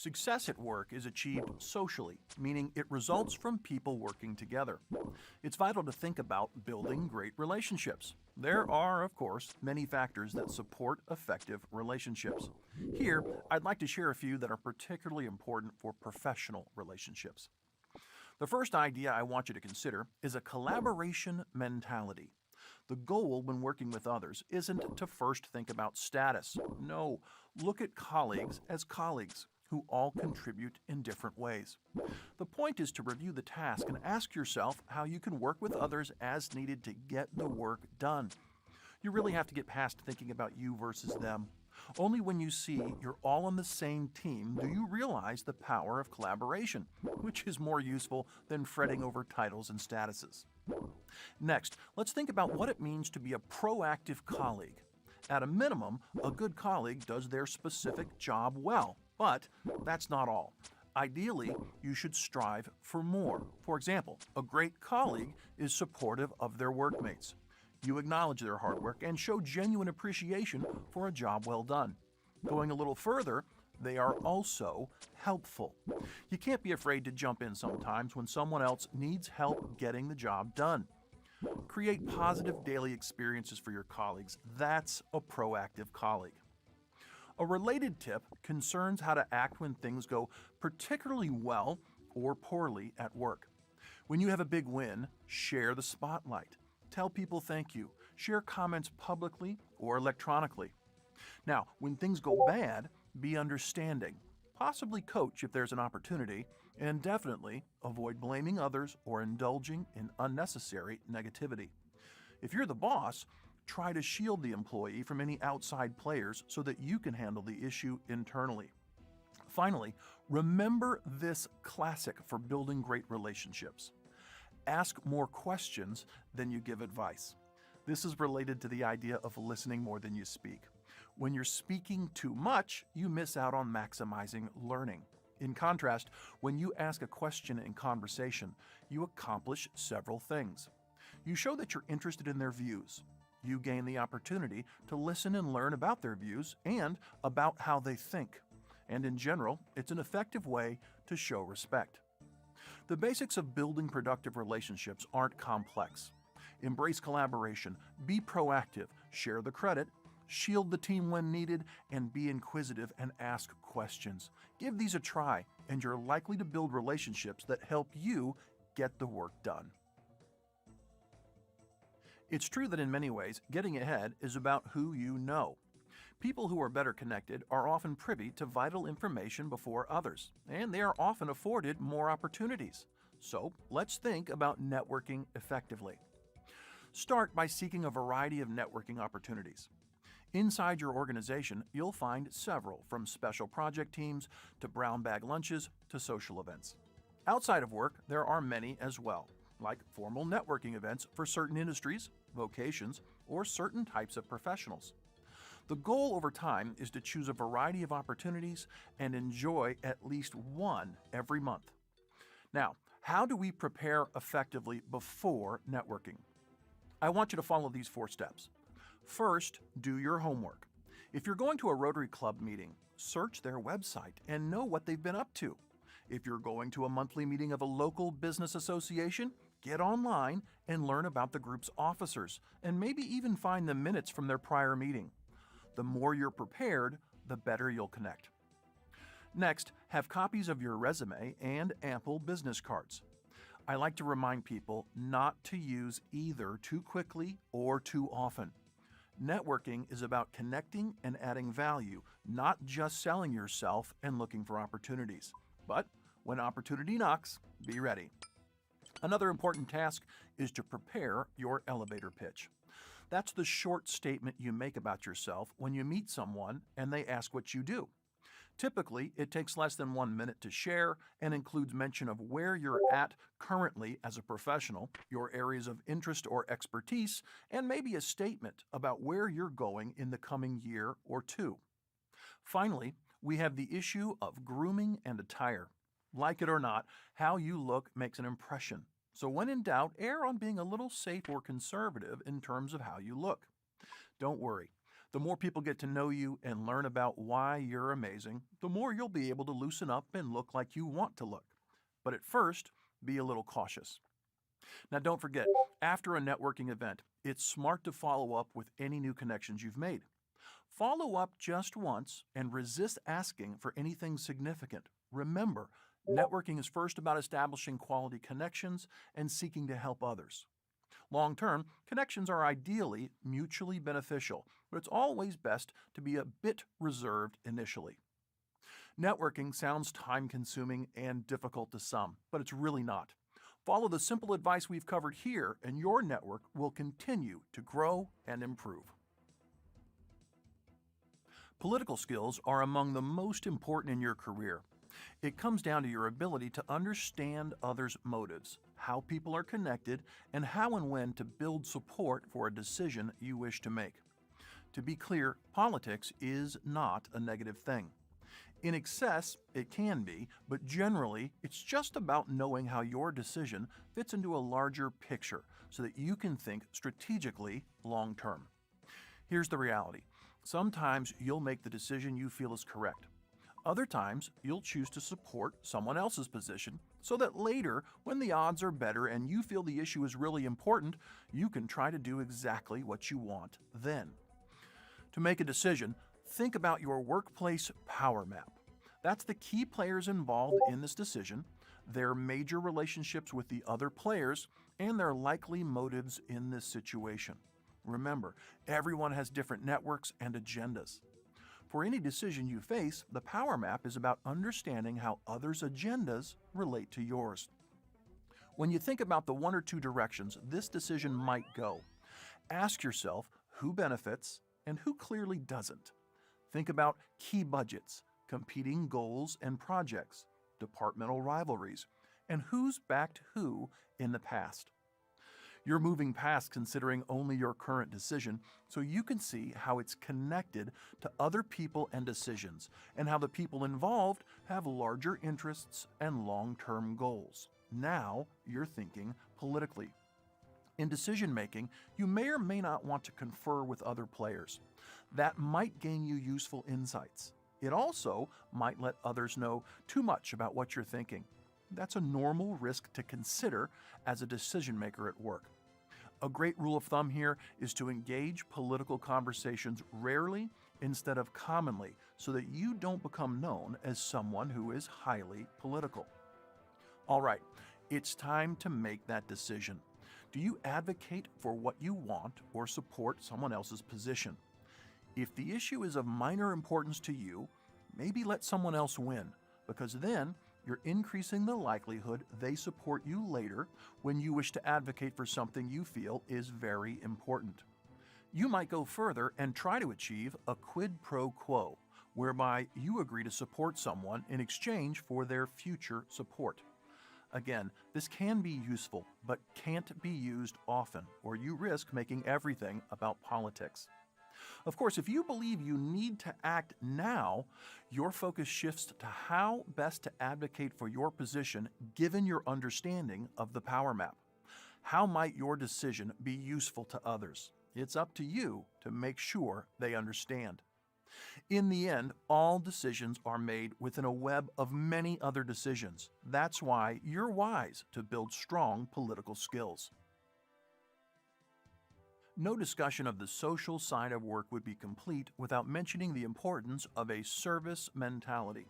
Success at work is achieved socially, meaning it results from people working together. It's vital to think about building great relationships. There are, of course, many factors that support effective relationships. Here, I'd like to share a few that are particularly important for professional relationships. The first idea I want you to consider is a collaboration mentality. The goal when working with others isn't to first think about status. No, look at colleagues as colleagues who all contribute in different ways. The point is to review the task and ask yourself how you can work with others as needed to get the work done. You really have to get past thinking about you versus them. Only when you see you're all on the same team do you realize the power of collaboration, which is more useful than fretting over titles and statuses. Next, let's think about what it means to be a proactive colleague. At a minimum, a good colleague does their specific job well, but that's not all. Ideally, you should strive for more. For example, a great colleague is supportive of their workmates. You acknowledge their hard work and show genuine appreciation for a job well done. Going a little further, they are also helpful. You can't be afraid to jump in sometimes when someone else needs help getting the job done. Create positive daily experiences for your colleagues. That's a proactive colleague. A related tip concerns how to act when things go particularly well or poorly at work. When you have a big win, share the spotlight. Tell people thank you. Share comments publicly or electronically. Now, when things go bad, be understanding. Possibly coach if there's an opportunity, and definitely avoid blaming others or indulging in unnecessary negativity. If you're the boss, try to shield the employee from any outside players so that you can handle the issue internally. Finally, remember this classic for building great relationships. Ask more questions than you give advice. This is related to the idea of listening more than you speak. When you're speaking too much, you miss out on maximizing learning. In contrast, when you ask a question in conversation, you accomplish several things. You show that you're interested in their views. You gain the opportunity to listen and learn about their views and about how they think. And in general, it's an effective way to show respect. The basics of building productive relationships aren't complex. Embrace collaboration, be proactive, share the credit, shield the team when needed, and be inquisitive and ask questions. Give these a try, and you're likely to build relationships that help you get the work done. It's true that in many ways, getting ahead is about who you know. People who are better connected are often privy to vital information before others, and they are often afforded more opportunities. So let's think about networking effectively. Start by seeking a variety of networking opportunities. Inside your organization, you'll find several, from special project teams to brown bag lunches to social events. Outside of work, there are many as well, like formal networking events for certain industries, vocations, or certain types of professionals. The goal over time is to choose a variety of opportunities and enjoy at least one every month. Now, how do we prepare effectively before networking? I want you to follow these 4 steps. First, do your homework. If you're going to a Rotary Club meeting, search their website and know what they've been up to. If you're going to a monthly meeting of a local business association, get online and learn about the group's officers, and maybe even find the minutes from their prior meeting. The more you're prepared, the better you'll connect. Next, have copies of your resume and ample business cards. I like to remind people not to use either too quickly or too often. Networking is about connecting and adding value, not just selling yourself and looking for opportunities. But when opportunity knocks, be ready. Another important task is to prepare your elevator pitch. That's the short statement you make about yourself when you meet someone and they ask what you do. Typically, it takes less than 1 minute to share and includes mention of where you're at currently as a professional, your areas of interest or expertise, and maybe a statement about where you're going in the coming year or 2. Finally, we have the issue of grooming and attire. Like it or not, how you look makes an impression. So when in doubt, err on being a little safe or conservative in terms of how you look. Don't worry. The more people get to know you and learn about why you're amazing, the more you'll be able to loosen up and look like you want to look. But at first, be a little cautious. Now, don't forget, after a networking event, it's smart to follow up with any new connections you've made. Follow up just once and resist asking for anything significant. Remember, networking is first about establishing quality connections and seeking to help others. Long term, connections are ideally mutually beneficial, but it's always best to be a bit reserved initially. Networking sounds time consuming and difficult to some, but it's really not. Follow the simple advice we've covered here, and your network will continue to grow and improve. Political skills are among the most important in your career. It comes down to your ability to understand others' motives, how people are connected, and how and when to build support for a decision you wish to make. To be clear, politics is not a negative thing. In excess, it can be, but generally, it's just about knowing how your decision fits into a larger picture so that you can think strategically long term. Here's the reality. Sometimes you'll make the decision you feel is correct. Other times, you'll choose to support someone else's position so that later, when the odds are better and you feel the issue is really important, you can try to do exactly what you want then. To make a decision, think about your workplace power map. That's the key players involved in this decision, their major relationships with the other players, and their likely motives in this situation. Remember, everyone has different networks and agendas. For any decision you face, the power map is about understanding how others' agendas relate to yours. When you think about the one or two directions this decision might go, ask yourself who benefits and who clearly doesn't. Think about key budgets, competing goals and projects, departmental rivalries, and who's backed who in the past. You're moving past considering only your current decision so you can see how it's connected to other people and decisions, and how the people involved have larger interests and long-term goals. Now you're thinking politically. In decision making, you may or may not want to confer with other players. That might gain you useful insights. It also might let others know too much about what you're thinking. That's a normal risk to consider as a decision maker at work. A great rule of thumb here is to engage political conversations rarely instead of commonly so that you don't become known as someone who is highly political. All right, it's time to make that decision. Do you advocate for what you want or support someone else's position? If the issue is of minor importance to you, maybe let someone else win, because then you're increasing the likelihood they support you later when you wish to advocate for something you feel is very important. You might go further and try to achieve a quid pro quo, whereby you agree to support someone in exchange for their future support. Again, this can be useful, but can't be used often, or you risk making everything about politics. Of course, if you believe you need to act now, your focus shifts to how best to advocate for your position given your understanding of the power map. How might your decision be useful to others? It's up to you to make sure they understand. In the end, all decisions are made within a web of many other decisions. That's why you're wise to build strong political skills. No discussion of the social side of work would be complete without mentioning the importance of a service mentality.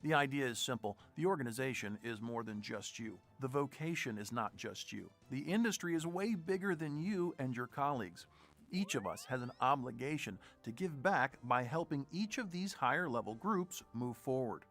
The idea is simple. The organization is more than just you. The vocation is not just you. The industry is way bigger than you and your colleagues. Each of us has an obligation to give back by helping each of these higher level groups move forward.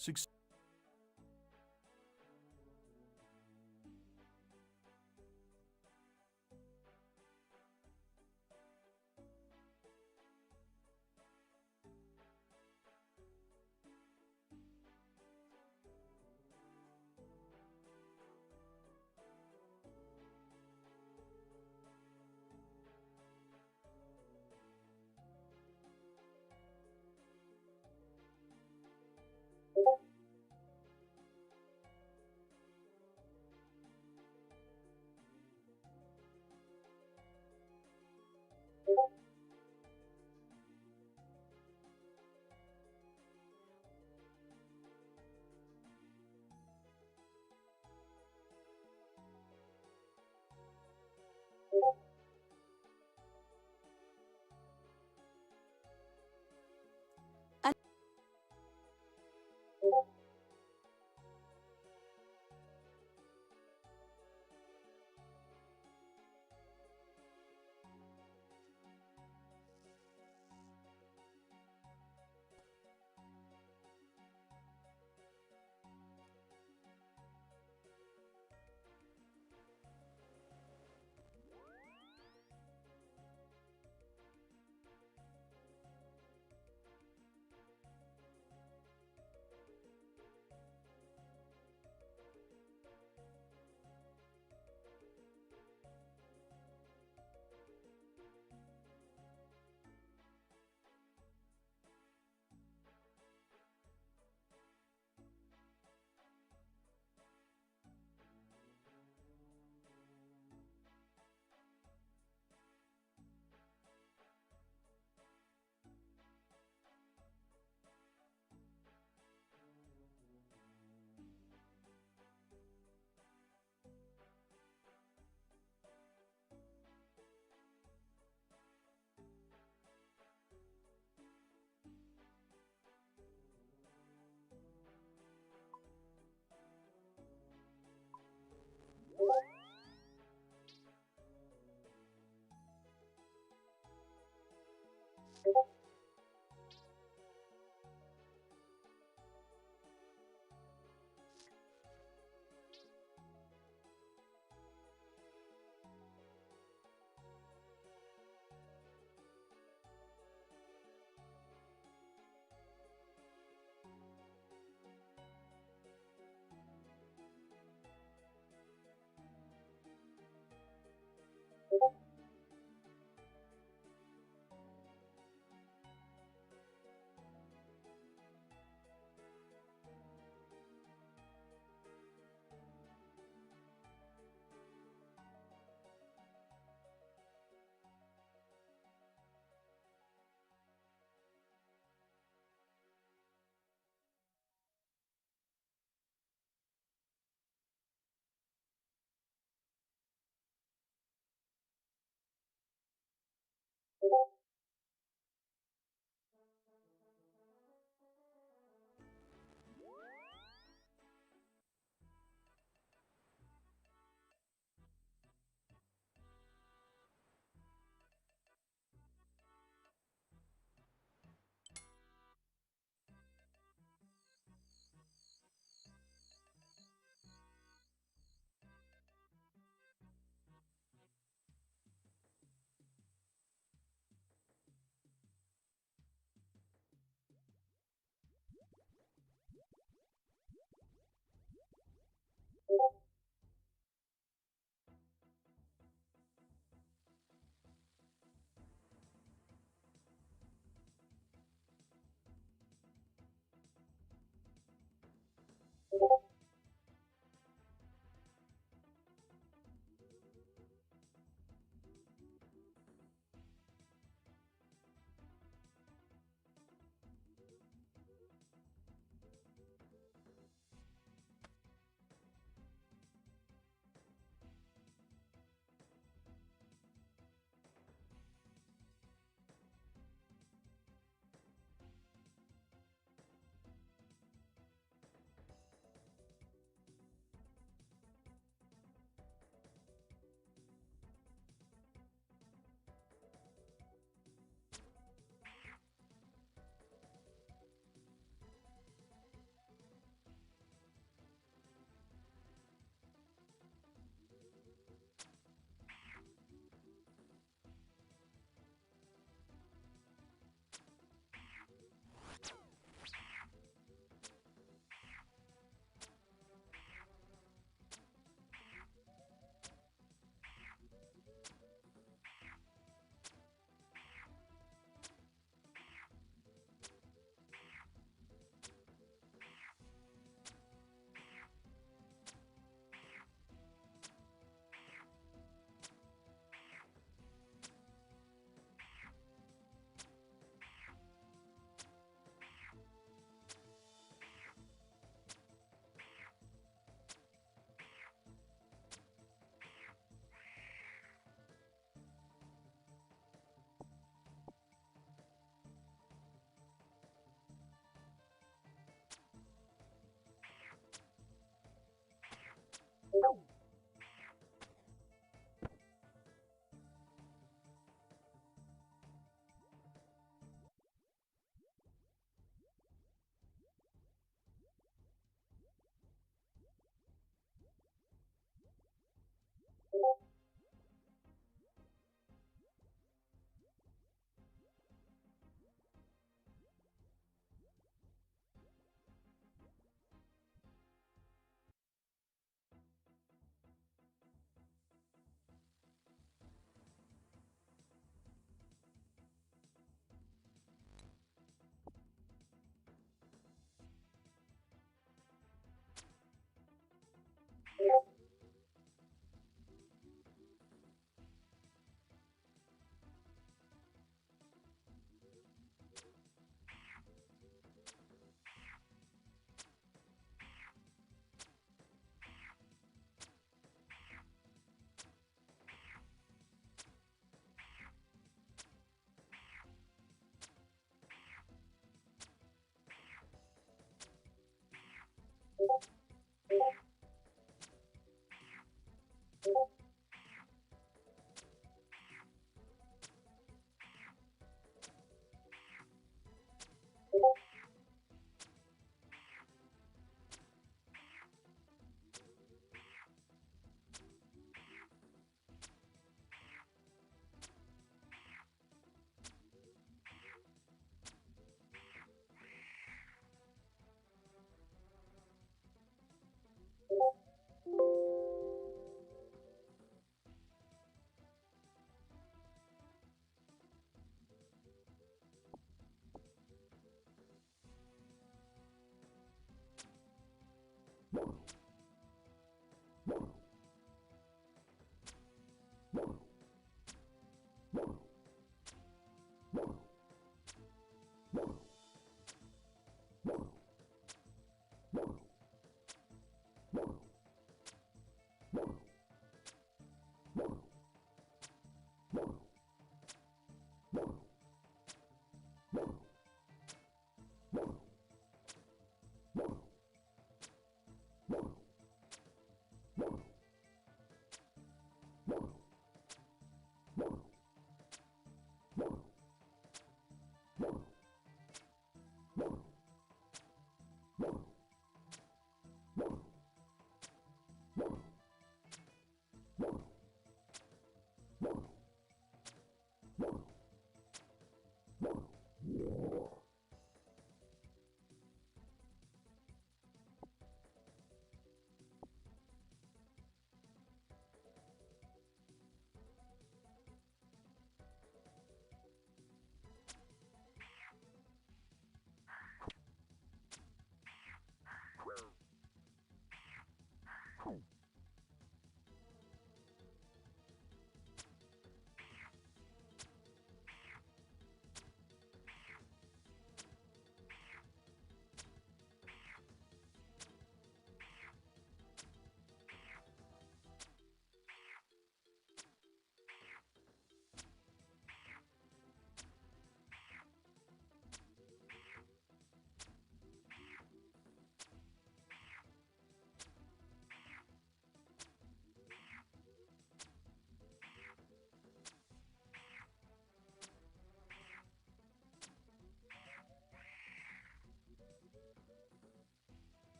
Success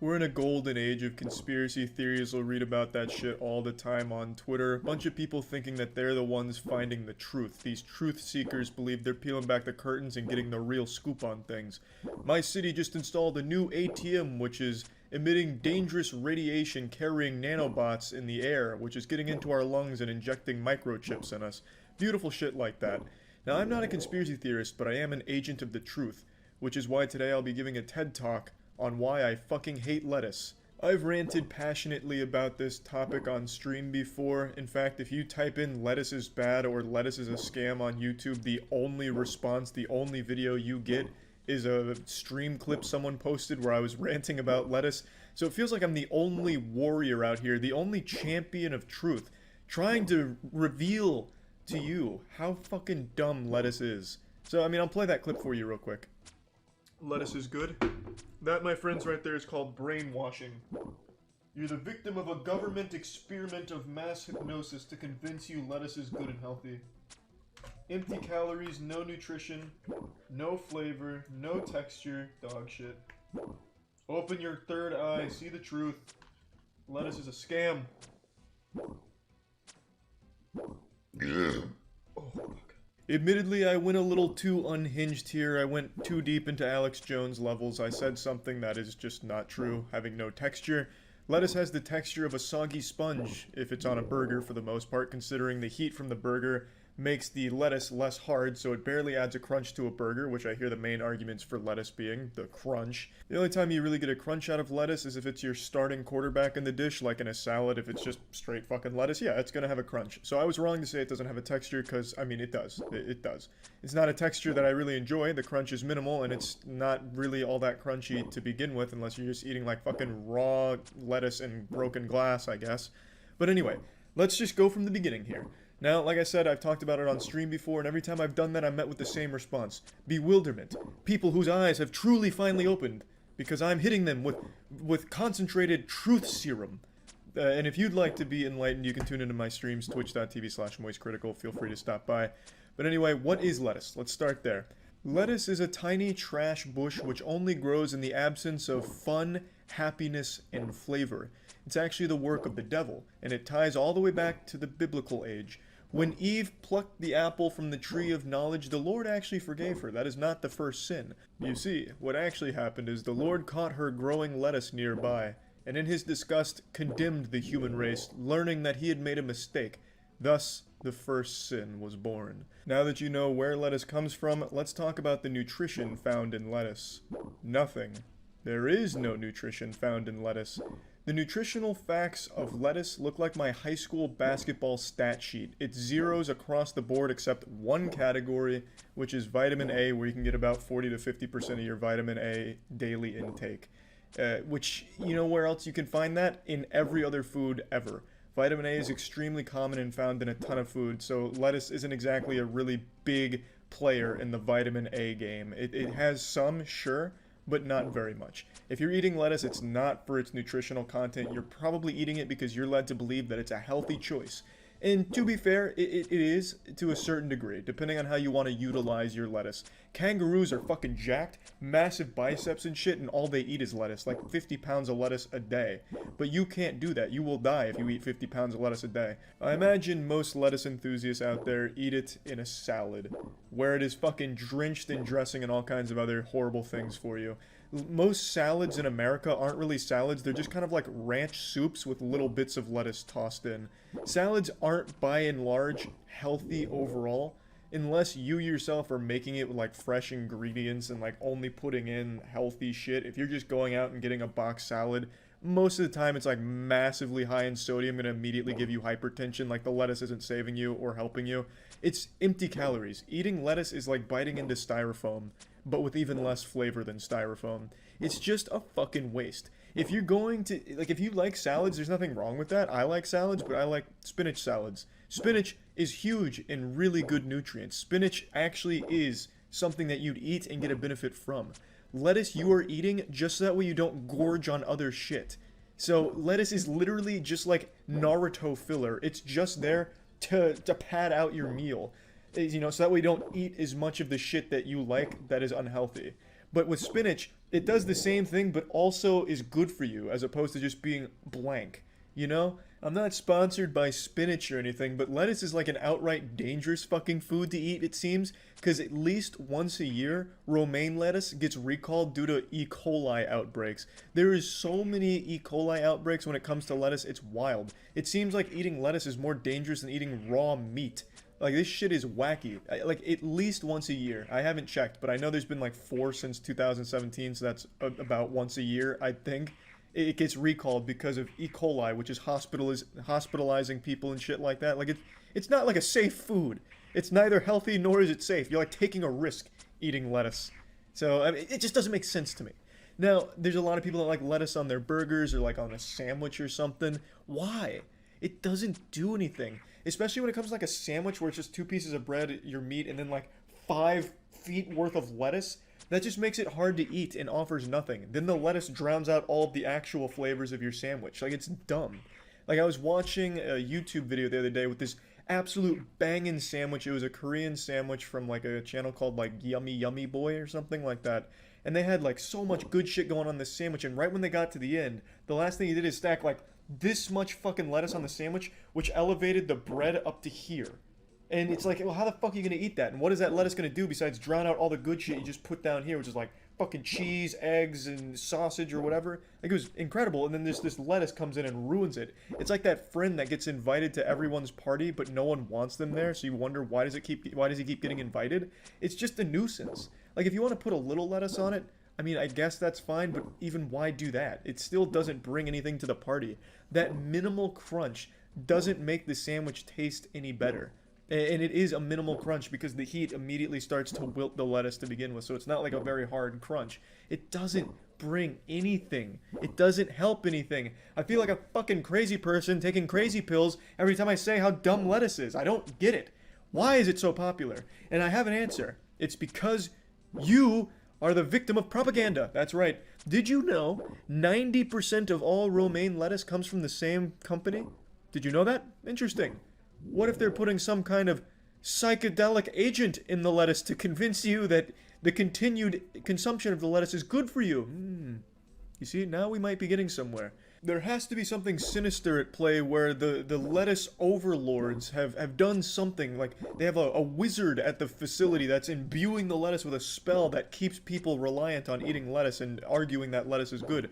We're in a golden age of conspiracy theories. We'll read about that shit all the time on Twitter. A bunch of people thinking that they're the ones finding the truth. These truth seekers believe they're peeling back the curtains and getting the real scoop on things. My city just installed a new ATM, which is emitting dangerous radiation carrying nanobots in the air, which is getting into our lungs and injecting microchips in us. Beautiful shit like that. Now, I'm not a conspiracy theorist, but I am an agent of the truth, which is why today I'll be giving a TED Talk on why I fucking hate lettuce. I've ranted passionately about this topic on stream before. In fact, if you type in lettuce is bad or lettuce is a scam on YouTube, the only response, the only video you get is a stream clip someone posted where I was ranting about lettuce. So it feels like I'm the only warrior out here, the only champion of truth, trying to reveal to you how fucking dumb lettuce is. So, I mean, I'll play that clip for you real quick. Lettuce is good. That, my friends, right there is called brainwashing. You're the victim of a government experiment of mass hypnosis to convince you lettuce is good and healthy. Empty calories, no nutrition, no flavor, no texture, dog shit. Open your third eye, see the truth. Lettuce is a scam. Oh, fuck. Admittedly, I went a little too unhinged here. I went too deep into Alex Jones levels. I said something that is just not true, having no texture. Lettuce has the texture of a soggy sponge, if it's on a burger for the most part, considering the heat from the burger makes the lettuce less hard, so it barely adds a crunch to a burger, which I hear the main arguments for lettuce being the crunch. The only time you really get a crunch out of lettuce is if it's your starting quarterback in the dish, like in a salad. If it's just straight fucking lettuce, yeah, it's gonna have a crunch. So I was wrong to say it doesn't have a texture, because, I mean, it does. It does. It's not a texture that I really enjoy. The crunch is minimal, and it's not really all that crunchy to begin with, unless you're just eating, like, fucking raw lettuce and broken glass, I guess. But anyway, let's just go from the beginning here. Now, like I said, I've talked about it on stream before, and every time I've done that, I'm met with the same response. Bewilderment. People whose eyes have truly finally opened, because I'm hitting them with concentrated truth serum. And if you'd like to be enlightened, you can tune into my streams, twitch.tv/moistcritical. Feel free to stop by. But anyway, what is lettuce? Let's start there. Lettuce is a tiny trash bush which only grows in the absence of fun, happiness, and flavor. It's actually the work of the devil, and it ties all the way back to the biblical age. When Eve plucked the apple from the tree of knowledge, the Lord actually forgave her. That is not the first sin. You see, what actually happened is the Lord caught her growing lettuce nearby, and in his disgust condemned the human race, learning that he had made a mistake. Thus, the first sin was born. Now that you know where lettuce comes from, let's talk about the nutrition found in lettuce. Nothing. There is no nutrition found in lettuce. The nutritional facts of lettuce look like my high school basketball stat sheet. It's zeros across the board except one category, which is vitamin A, where you can get about 40 to 50% of your vitamin A daily intake. Which, you know where else you can find that? In every other food ever. Vitamin A is extremely common and found in a ton of food, so lettuce isn't exactly a really big player in the vitamin A game. It has some, sure, but not very much. If you're eating lettuce, it's not for its nutritional content. You're probably eating it because you're led to believe that it's a healthy choice. And to be fair, it is to a certain degree, depending on how you want to utilize your lettuce. Kangaroos are fucking jacked, massive biceps and shit, and all they eat is lettuce, like 50 pounds of lettuce a day. But you can't do that. You will die if you eat 50 pounds of lettuce a day. I imagine most lettuce enthusiasts out there eat it in a salad, where it is fucking drenched in dressing and all kinds of other horrible things for you. Most salads in America aren't really salads, they're just kind of like ranch soups with little bits of lettuce tossed in. Salads aren't, by and large, healthy overall, unless you yourself are making it with like fresh ingredients and like only putting in healthy shit. If you're just going out and getting a box salad, most of the time it's like massively high in sodium, gonna immediately give you hypertension, like the lettuce isn't saving you or helping you. It's empty calories. Eating lettuce is like biting into styrofoam, but with even less flavor than styrofoam. It's just a fucking waste. If you're going to, like, if you like salads, there's nothing wrong with that. I like salads, but I like spinach salads. Spinach is huge in really good nutrients. Spinach actually is something that you'd eat and get a benefit from. Lettuce you are eating just so that way you don't gorge on other shit. So lettuce is literally just like Naruto filler. It's just there to pad out your meal. You know, so that way you don't eat as much of the shit that you like that is unhealthy. But with spinach, it does the same thing, but also is good for you, as opposed to just being blank. You know? I'm not sponsored by spinach or anything, but lettuce is like an outright dangerous fucking food to eat, it seems, because at least once a year, romaine lettuce gets recalled due to E. coli outbreaks. There is so many E. coli outbreaks when it comes to lettuce, it's wild. It seems like eating lettuce is more dangerous than eating raw meat. Like, this shit is wacky. Like, at least once a year. I haven't checked, but I know there's been like 4 since 2017, so that's about once a year, I think. It gets recalled because of E. coli, which is hospitalizing people and shit like that. Like, it's not like a safe food. It's neither healthy nor is it safe. You're like taking a risk eating lettuce. So, I mean, it just doesn't make sense to me. Now, there's a lot of people that like lettuce on their burgers or like on a sandwich or something. Why? It doesn't do anything. Especially when it comes to like a sandwich where it's just 2 pieces of bread, your meat, and then like 5 feet worth of lettuce. That just makes it hard to eat and offers nothing. Then the lettuce drowns out all of the actual flavors of your sandwich. Like, it's dumb. Like, I was watching a YouTube video the other day with this absolute banging sandwich. It was a Korean sandwich from like a channel called like Yummy Yummy Boy or something like that. And they had like so much good shit going on this sandwich, and right when they got to the end, the last thing he did is stack like this much fucking lettuce on the sandwich, which elevated the bread up to here. And it's like, well, how the fuck are you gonna eat that? And what is that lettuce gonna do besides drown out all the good shit you just put down here, which is like fucking cheese, eggs, and sausage or whatever? Like, it was incredible, and then this lettuce comes in and ruins it. It's like that friend that gets invited to everyone's party, but no one wants them there, so you wonder why does he keep getting invited? It's just a nuisance. Like, if you want to put a little lettuce on it, I mean, I guess that's fine, but even why do that? It still doesn't bring anything to the party. That minimal crunch doesn't make the sandwich taste any better. And it is a minimal crunch because the heat immediately starts to wilt the lettuce to begin with, so it's not like a very hard crunch. It doesn't bring anything. It doesn't help anything. I feel like a fucking crazy person taking crazy pills every time I say how dumb lettuce is. I don't get it. Why is it so popular? And I have an answer. It's because you are the victim of propaganda. That's right. Did you know 90% of all romaine lettuce comes from the same company? Did you know that? Interesting. What if they're putting some kind of psychedelic agent in the lettuce to convince you that the continued consumption of the lettuce is good for you? You see, now we might be getting somewhere. There has to be something sinister at play where the lettuce overlords have done something, like they have a wizard at the facility that's imbuing the lettuce with a spell that keeps people reliant on eating lettuce and arguing that lettuce is good.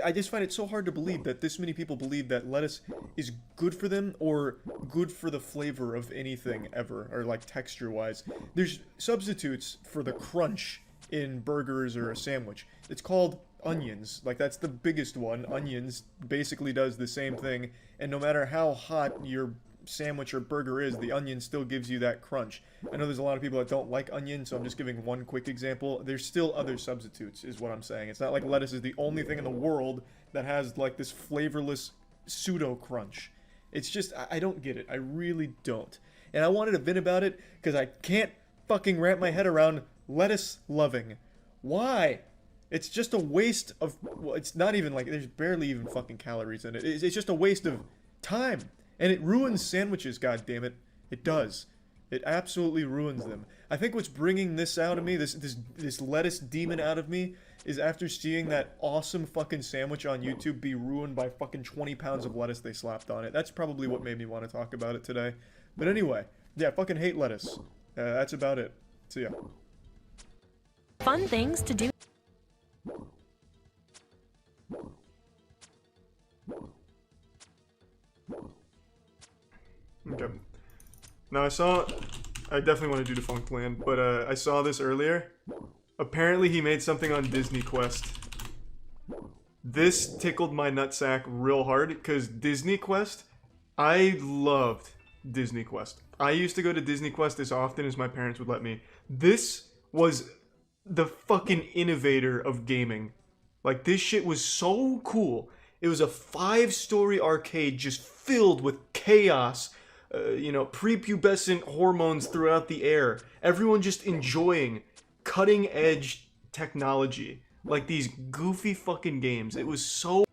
I just find it so hard to believe that this many people believe that lettuce is good for them or good for the flavor of anything ever, or like texture-wise. There's substitutes for the crunch in burgers or a sandwich. It's called onions. Like, that's the biggest one. Onions basically does the same thing, and no matter how hot your sandwich or burger is, the onion still gives you that crunch. I know there's a lot of people that don't like onion, so I'm just giving one quick example. There's still other substitutes, is what I'm saying. It's not like lettuce is the only thing in the world that has, like, this flavorless pseudo-crunch. It's just, I don't get it. I really don't. And I wanted to vent about it, because I can't fucking wrap my head around lettuce loving. Why? It's just a waste of, well, it's not even like, there's barely even fucking calories in it. It's just a waste of time. And it ruins sandwiches, goddammit. It does. It absolutely ruins them. I think what's bringing this out of me, this lettuce demon out of me, is after seeing that awesome fucking sandwich on YouTube be ruined by fucking 20 pounds of lettuce they slapped on it. That's probably what made me want to talk about it today. But anyway, yeah, fucking hate lettuce. That's about it. See ya. Fun things to do. Okay. Now I definitely want to do Defunct Land, but I saw this earlier. Apparently he made something on Disney Quest. This tickled my nutsack real hard, because Disney Quest, I loved Disney Quest. I used to go to Disney Quest as often as my parents would let me. This was the fucking innovator of gaming. Like, this shit was so cool. It was a 5-story arcade just filled with chaos, prepubescent hormones throughout the air. Everyone just enjoying cutting edge technology. Like these goofy fucking games. It was so...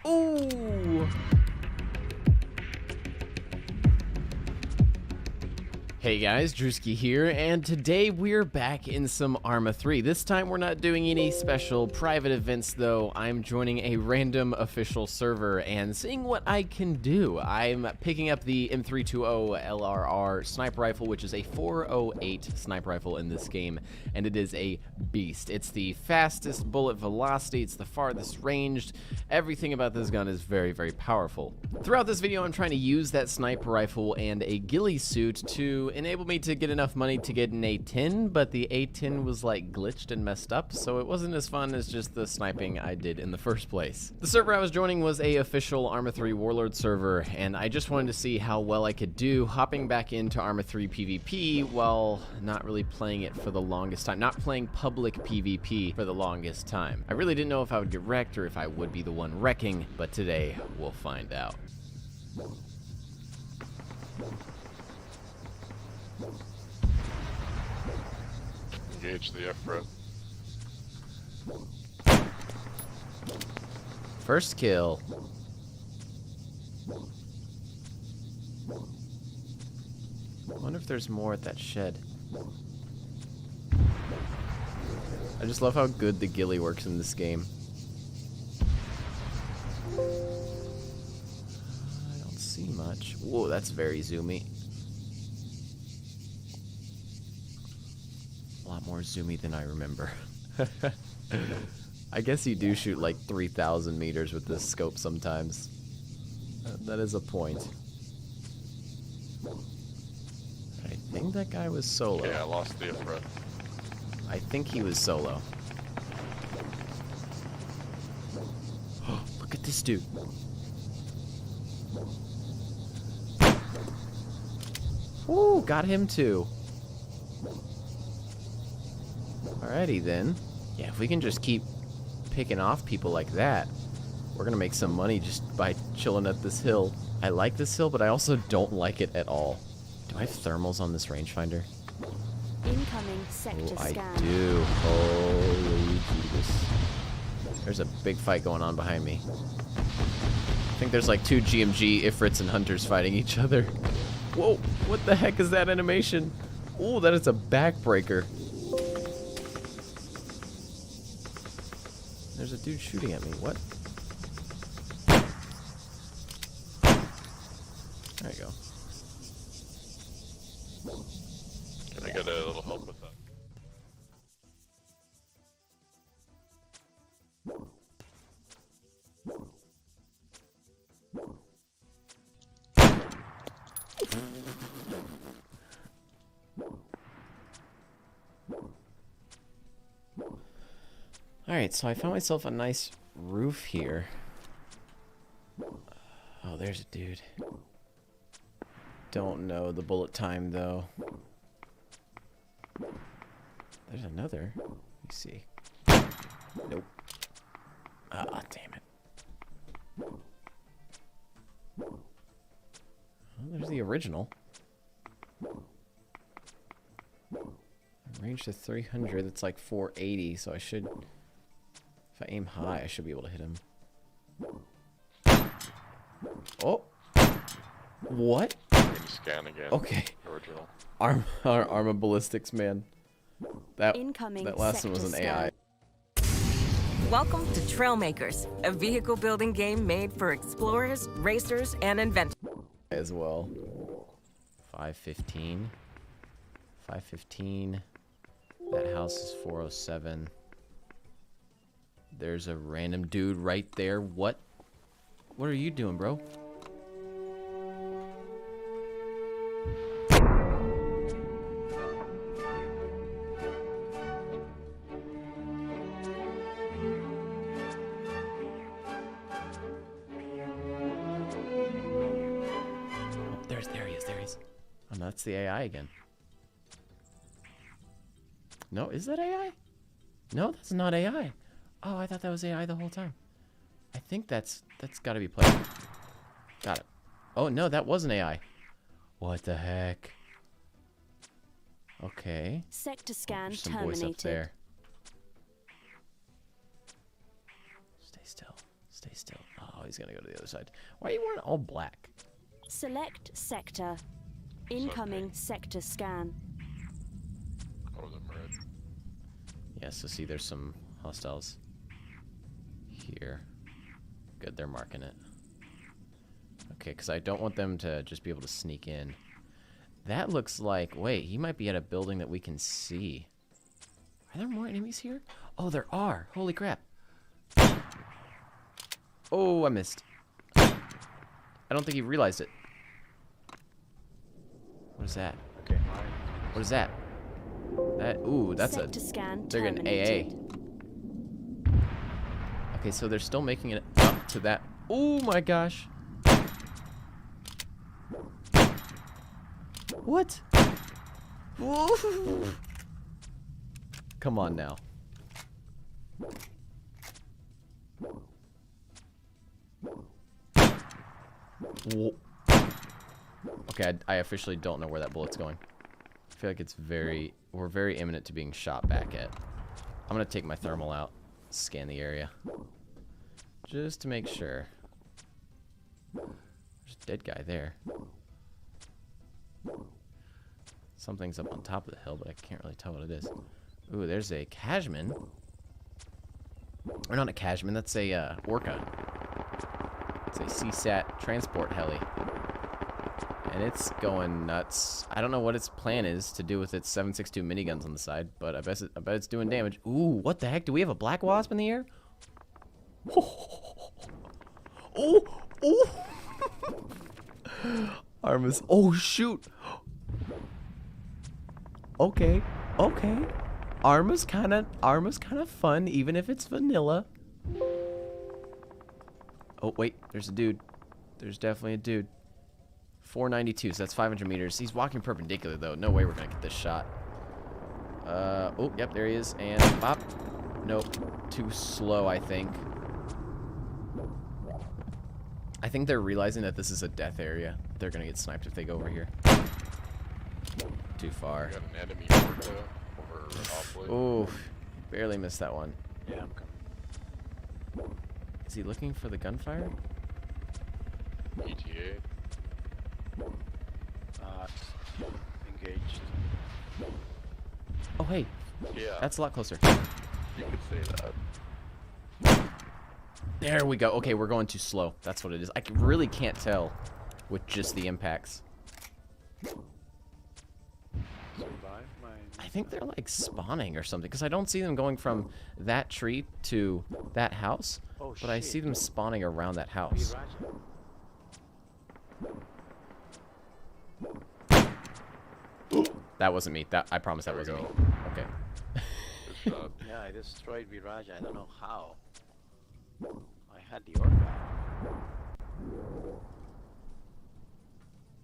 Ooh! Hey guys, Drewski here, and today we're back in some Arma 3. This time we're not doing any special private events though. I'm joining a random official server and seeing what I can do. I'm picking up the M320 LRR sniper rifle, which is a 408 sniper rifle in this game, and it is a beast. It's the fastest bullet velocity, it's the farthest ranged. Everything about this gun is very, very powerful. Throughout this video, I'm trying to use that sniper rifle and a ghillie suit to enable me to get enough money to get an A10, but the A10 was like glitched and messed up, so it wasn't as fun as just the sniping I did in the first place. The server I was joining was a official Arma 3 Warlord server, and I just wanted to see how well I could do hopping back into Arma 3 PvP while not really playing it for the longest time, not playing public PvP for the longest time. I really didn't know if I would get wrecked or if I would be the one wrecking, but today we'll find out. Engage the Ifrit. First kill. I wonder if there's more at that shed. I just love how good the ghillie works in this game. I don't see much. Whoa, that's very zoomy. A lot more zoomy than I remember. I guess you do shoot like 3,000 meters with this scope sometimes. That is a point. I think that guy was solo. Yeah, I lost the Ifrit. I think he was solo. Look at this dude. Woo, got him too. Alrighty then. Yeah, if we can just keep picking off people like that, we're gonna make some money just by chilling at this hill. I like this hill, but I also don't like it at all. Do I have thermals on this rangefinder? Incoming sector Oh, I scan. do. Holy Jesus. There's a big fight going on behind me. I think there's like two GMG Ifrits and Hunters fighting each other. Whoa, what the heck is that animation? Oh, that is a backbreaker. There's a dude shooting at me. What? There you go. Can I get a little help with that? Alright, so I found myself a nice roof here. Oh, there's a dude. Don't know the bullet time, though. There's another. Let me see. Nope. Ah, damn it. Oh, there's the original. Range to 300, that's like 480, so I should... If I aim high, I should be able to hit him. Oh! What? Can you scan again? Okay. Original. Arma ballistics, man. That Incoming last one was an sector AI. Welcome to Trailmakers, a vehicle building game made for explorers, racers, and inventors. As well. 515. 515. That house is 407. There's a random dude right there. What? What are you doing, bro? There he is. Oh, no, that's the AI again. No, is that AI? No, that's not AI. Oh, I thought that was AI the whole time. I think that's got to be played. Got it. Oh, no, that wasn't AI. What the heck? Okay. Sector scan There's some voice terminated. up there. Stay still. Stay still. Oh, he's gonna go to the other side. Why are you wearing all black? Select sector. Incoming sector scan. All of them red. Yeah, so see, there's some hostiles here. Good, they're marking it. Okay, because I don't want them to just be able to sneak in. That looks like... Wait, he might be at a building that we can see. Are there more enemies here? Oh, there are. Holy crap. Oh, I missed. I don't think he realized it. What is that? Okay. What is that? That... Ooh, that's sector scan they're getting terminated. AA. Okay, so they're still making it up to that. Oh my gosh. What? Whoa. Come on now. Whoa. Okay, I officially don't know where that bullet's going. I feel like we're very imminent to being shot back at. I'm gonna take my thermal out, scan the area. Just to make sure. There's a dead guy there. Something's up on top of the hill, but I can't really tell what it is. Ooh, there's a Cashman. Or not a Cashman, that's a Orca. It's a CSAT transport heli. And it's going nuts. I don't know what its plan is to do with its 7.62 miniguns on the side, but I bet it's doing damage. Ooh, what the heck? Do we have a Black Wasp in the air? Oh, oh. Armus. Oh, shoot. Okay, okay. Arma's kind of fun, even if it's vanilla. Oh wait, there's a dude. There's definitely a dude. 492, so that's 500 meters. He's walking perpendicular though. No way we're gonna get this shot. Oh, yep, there he is. And bop. Nope, too slow, I think. I think they're realizing that this is a death area. They're gonna get sniped if they go over here. Too far. We got an enemy Orca over Off-Blade. Oh, barely missed that one. Yeah, I'm coming. Is he looking for the gunfire? ETA. Engaged. Oh, hey, Yeah, that's a lot closer. you could say that. There we go. Okay, we're going too slow. That's what it is. I really can't tell with just the impacts. Survive my... I think they're like spawning or something because I don't see them going from that tree to that house, Oh, but I shit. see them spawning around that house. That wasn't me. That I promise that There we wasn't go. me. Okay. Good shot. Yeah, I destroyed Viraj. I don't know how. I had the Orca.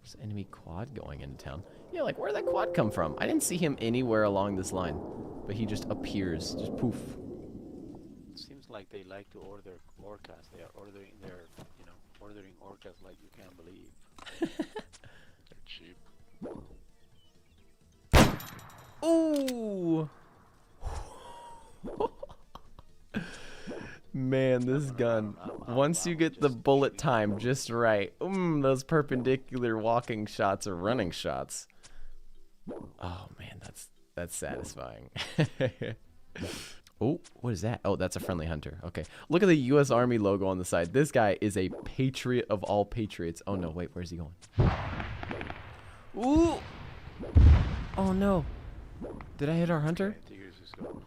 There's an enemy quad going into town. Yeah, like where'd that quad come from? I didn't see him anywhere along this line, but he just appears, just poof. It seems like they like to order Orcas. They are ordering their, ordering Orcas like you can't believe. They're cheap. Ooh! Man, this gun. Once you get the bullet time just right, those perpendicular walking shots or running shots. Oh man, that's satisfying. Oh, what is that? Oh, that's a friendly hunter. Okay. Look at the US Army logo on the side. This guy is a patriot of all patriots. Oh no, wait, where's he going? Ooh! Oh no. Did I hit our hunter? Tigers is going.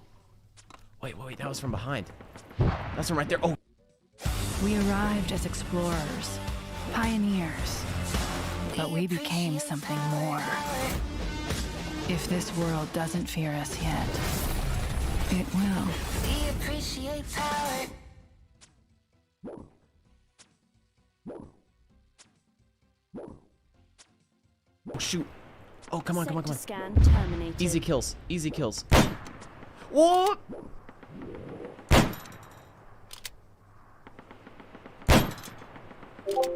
Wait, that was from behind. That's from right there. Oh! We arrived as explorers, pioneers, but we became something more. If this world doesn't fear us yet, it will. We appreciate power. Oh, shoot. Oh, come on. Sector scan terminated. Easy kills. Easy kills. What?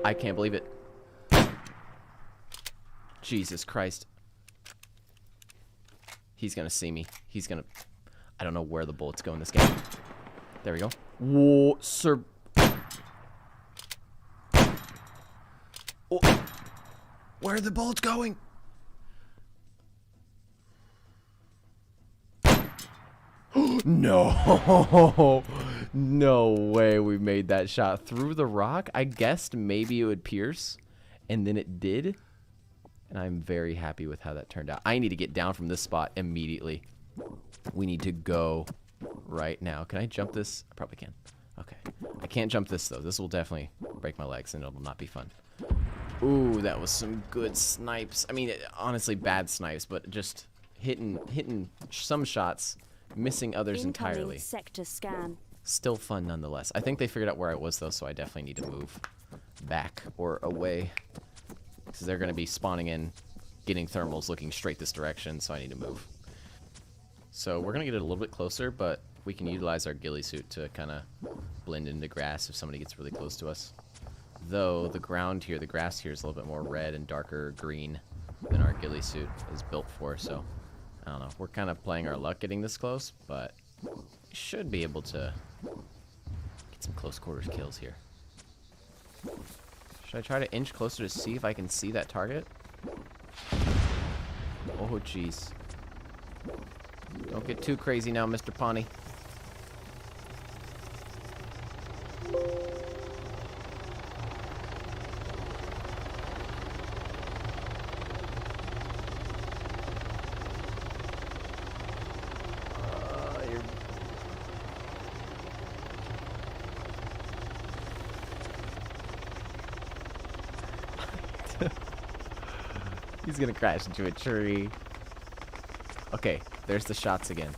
I can't believe it. Jesus Christ. He's gonna see me. He's gonna... I don't know where the bullets go in this game. There we go. Whoa, sir. Where are the bullets going? No. No way we made that shot through the rock. I guessed maybe it would pierce, and then it did. And I'm very happy with how that turned out. I need to get down from this spot immediately. We need to go right now. Can I jump this? I probably can. Okay. I can't jump this, though. This will definitely break my legs, and it'll not be fun. Ooh, that was some good snipes. I mean, honestly, bad snipes, but just hitting some shots, missing others Incoming entirely. sector scan. Still fun nonetheless. I think they figured out where I was, though, so I definitely need to move back or away. Because they're going to be spawning in, getting thermals, looking straight this direction, so I need to move. So we're going to get it a little bit closer, but we can utilize our ghillie suit to kind of blend into grass if somebody gets really close to us. Though the ground here, the grass here is a little bit more red and darker green than our ghillie suit is built for, so I don't know. We're kind of playing our luck getting this close, but we should be able to get some close quarters kills here. Should I try to inch closer to see if I can see that target? Oh, jeez. Don't get too crazy now, Mr. Pawnee. He's gonna crash into a tree. Okay, there's the shots again.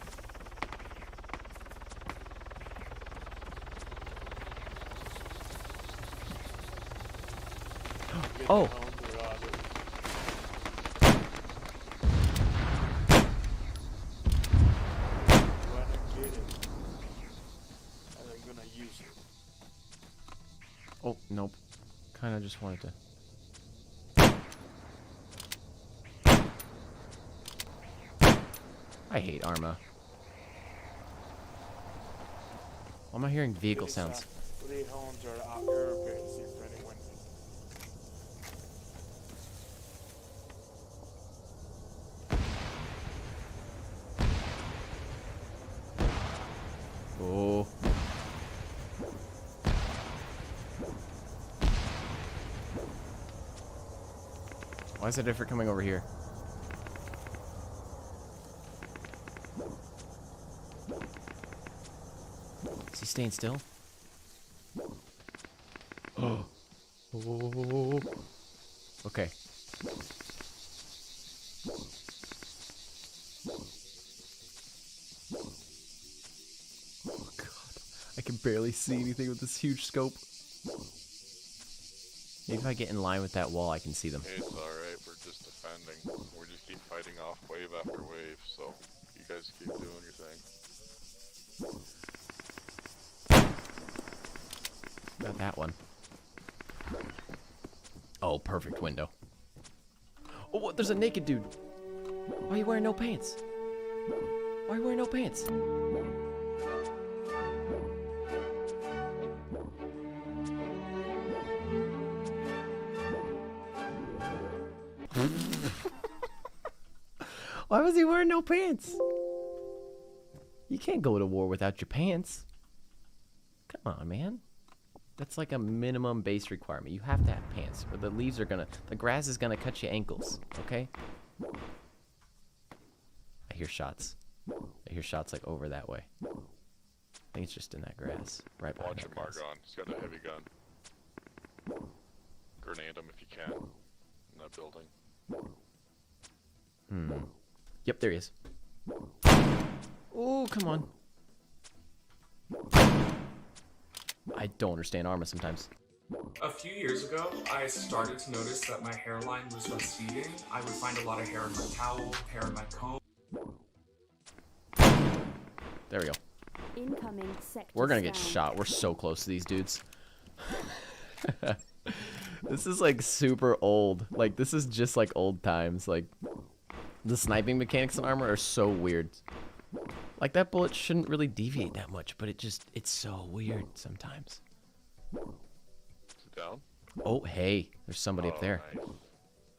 Oh! Oh, nope. Kinda just wanted to... I hate Arma. Why am I hearing vehicle sounds? Oh. Why is it different coming over here? Is he staying still? Oh. Oh. Okay. Oh god. I can barely see anything with this huge scope. Maybe if I get in line with that wall, I can see them. Hey, it's alright, we're just defending. We just keep fighting off wave after wave, so you guys keep doing your thing. Got that one. Oh, perfect window. Oh, what? There's a naked dude. Why are you wearing no pants? Why are you wearing no pants? Why was he wearing no pants? You can't go to war without your pants. Come on, man. That's like a minimum base requirement. You have to have pants, or the leaves are gonna, the grass is gonna cut your ankles, okay? I hear shots. I hear shots like over that way. I think it's just in that grass, right behind Watch that him, grass. Margon. He's got a heavy gun. Grenade him if you can. In that building. Yep, there he is. Oh, come on. I don't understand Arma sometimes. A few years ago, I started to notice that my hairline was receding. I would find a lot of hair in my towel, hair in my comb. There we go. Incoming sector We're gonna get scan. shot. We're so close to these dudes. This is like super old. Like, this is just like old times. Like, the sniping mechanics in Arma are so weird. Like, that bullet shouldn't really deviate that much, but it's so weird sometimes. Is it down? Oh, hey, there's somebody up there. Nice.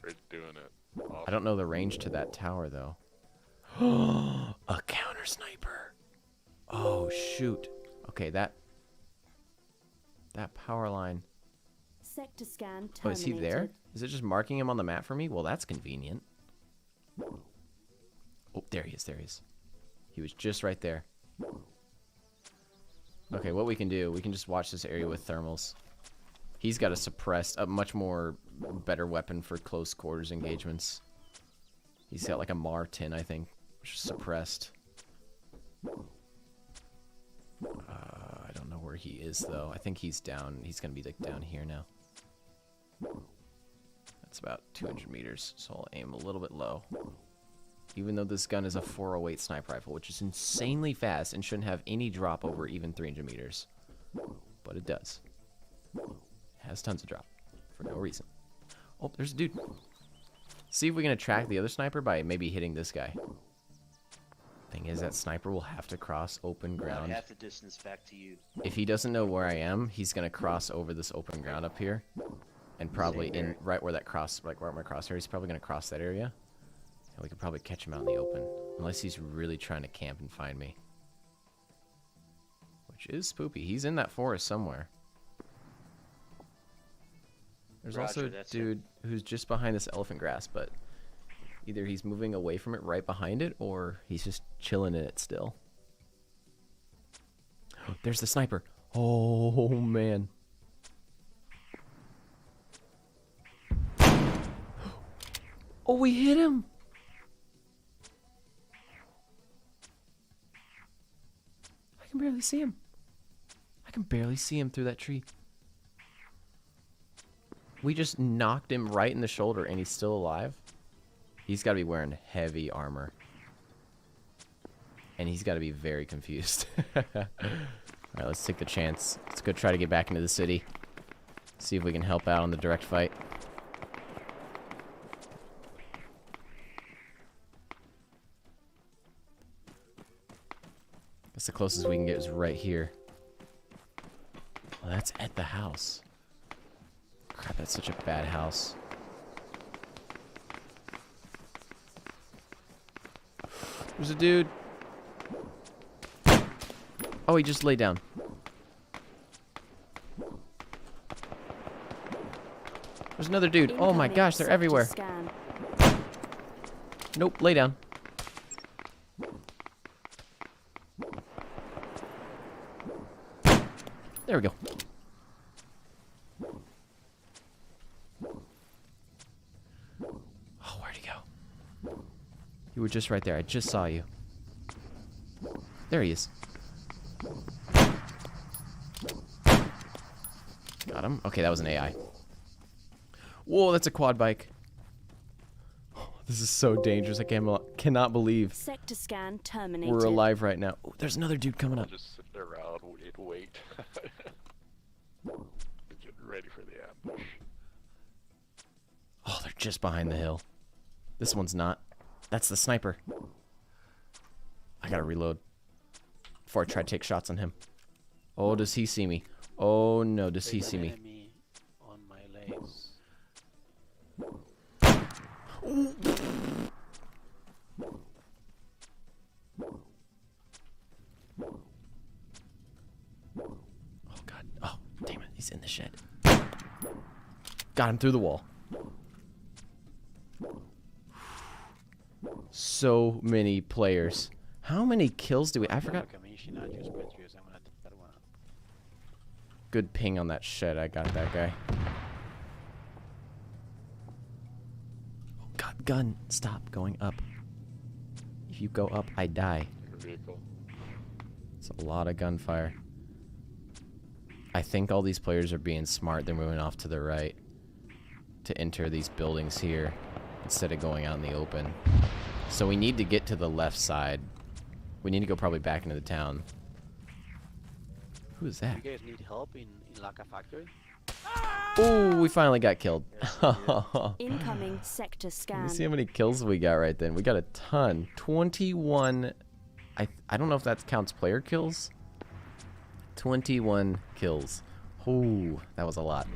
Great doing it. I don't know the range to that tower, though. A counter sniper. Oh, shoot. Okay, that power line. Sector scan terminated. Oh, is he there? Is it just marking him on the map for me? Well, that's convenient. Oh, there he is. There he is. He was just right there. Okay, what we can do, we can just watch this area with thermals. He's got a much more better weapon for close quarters engagements. He's got like a Mar-10, I think, which is suppressed. I don't know where he is, though. I think he's down. He's going to be like down here now. That's about 200 meters, so I'll aim a little bit low. Even though this gun is a 408 sniper rifle, which is insanely fast and shouldn't have any drop over even 300 meters. But it does. It has tons of drop for no reason. Oh, there's a dude. See if we can attract the other sniper by maybe hitting this guy. Thing is, that sniper will have to cross open ground. Half the distance back to you. If he doesn't know where I am, he's gonna cross over this open ground up here, and probably in right where that cross, like where my crosshair, he's probably gonna cross that area, and we could probably catch him out in the open, unless he's really trying to camp and find me, which is spoopy. He's in that forest somewhere. There's also a dude who's just behind this elephant grass, but either he's moving away from it right behind it, or he's just chilling in it still. There's the sniper. Oh, man. Oh, we hit him. I can barely see him. I can barely see him through that tree. We just knocked him right in the shoulder, and he's still alive. He's got to be wearing heavy armor. And he's got to be very confused. Alright, let's take the chance. Let's go try to get back into the city. See if we can help out on the direct fight. Guess the closest we can get is right here. Well, that's at the house. Crap, that's such a bad house. There's a dude. Oh, he just laid down. There's another dude. Oh my gosh, they're everywhere. Nope, lay down. There we go. Oh, where'd he go? You were just right there. I just saw you. There he is. Got him. Okay, that was an AI. Whoa, that's a quad bike. Oh, this is so dangerous. I cannot believe Sector scan terminated. we're alive right now. Oh, there's another dude coming up. Just sit around, wait. Get ready for the ambush. Oh, they're just behind the hill. This one's not. That's the sniper. I gotta reload before I try to take shots on him. Oh, does he see me? Oh no, does he see me? On my legs. Oh god. Oh, damn it. He's in the shed. Got him through the wall. So many players. How many kills do we... I forgot. Good ping on that shed. I got that guy. Oh god, gun. Stop going up. If you go up, I die. It's a lot of gunfire. I think all these players are being smart. They're moving off to the right to enter these buildings here instead of going out in the open. So we need to get to the left side. We need to go probably back into the town. Who is that? You guys need help in Laka Factory? Oh, we finally got killed. Incoming sector scan. Let me see how many kills we got right then. We got a ton. 21. I don't know if that counts player kills. 21 kills. Oh, that was a lot.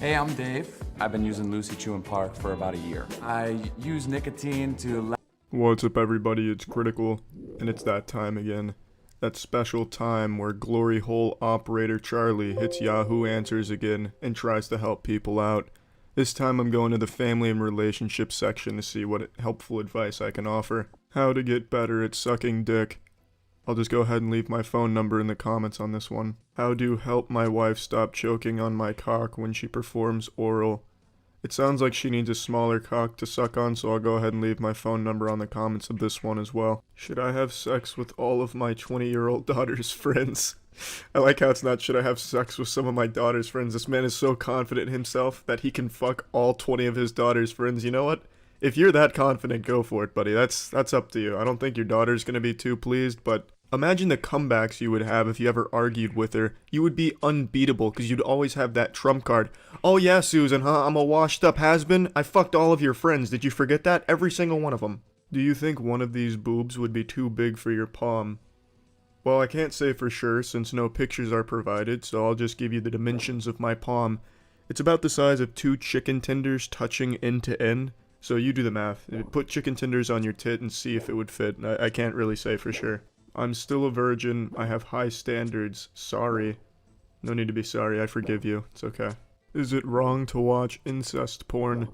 Hey, I'm Dave. I've been using Lucy Chew and Park for about a year. I use nicotine to... What's up, everybody? It's Critical, and it's that time again. That special time where glory hole operator Charlie hits Yahoo Answers again and tries to help people out. This time I'm going to the family and relationship section to see what helpful advice I can offer. How to get better at sucking dick. I'll just go ahead and leave my phone number in the comments on this one. How to help my wife stop choking on my cock when she performs oral. It sounds like she needs a smaller cock to suck on, so I'll go ahead and leave my phone number on the comments of this one as well. Should I have sex with all of my 20-year-old daughter's friends? I like how it's not should I have sex with some of my daughter's friends. This man is so confident in himself that he can fuck all 20 of his daughter's friends. You know what? If you're that confident, go for it, buddy. That's up to you. I don't think your daughter's gonna be too pleased, but imagine the comebacks you would have if you ever argued with her. You would be unbeatable because you'd always have that trump card. Oh yeah, Susan, huh? I'm a washed up has-been. I fucked all of your friends. Did you forget that? Every single one of them. Do you think one of these boobs would be too big for your palm? Well, I can't say for sure since no pictures are provided, so I'll just give you the dimensions of my palm. It's about the size of 2 chicken tenders touching end to end. So you do the math. Put chicken tenders on your tit and see if it would fit. I can't really say for sure. I'm still a virgin. I have high standards. Sorry. No need to be sorry. I forgive you. It's okay. Is it wrong to watch incest porn?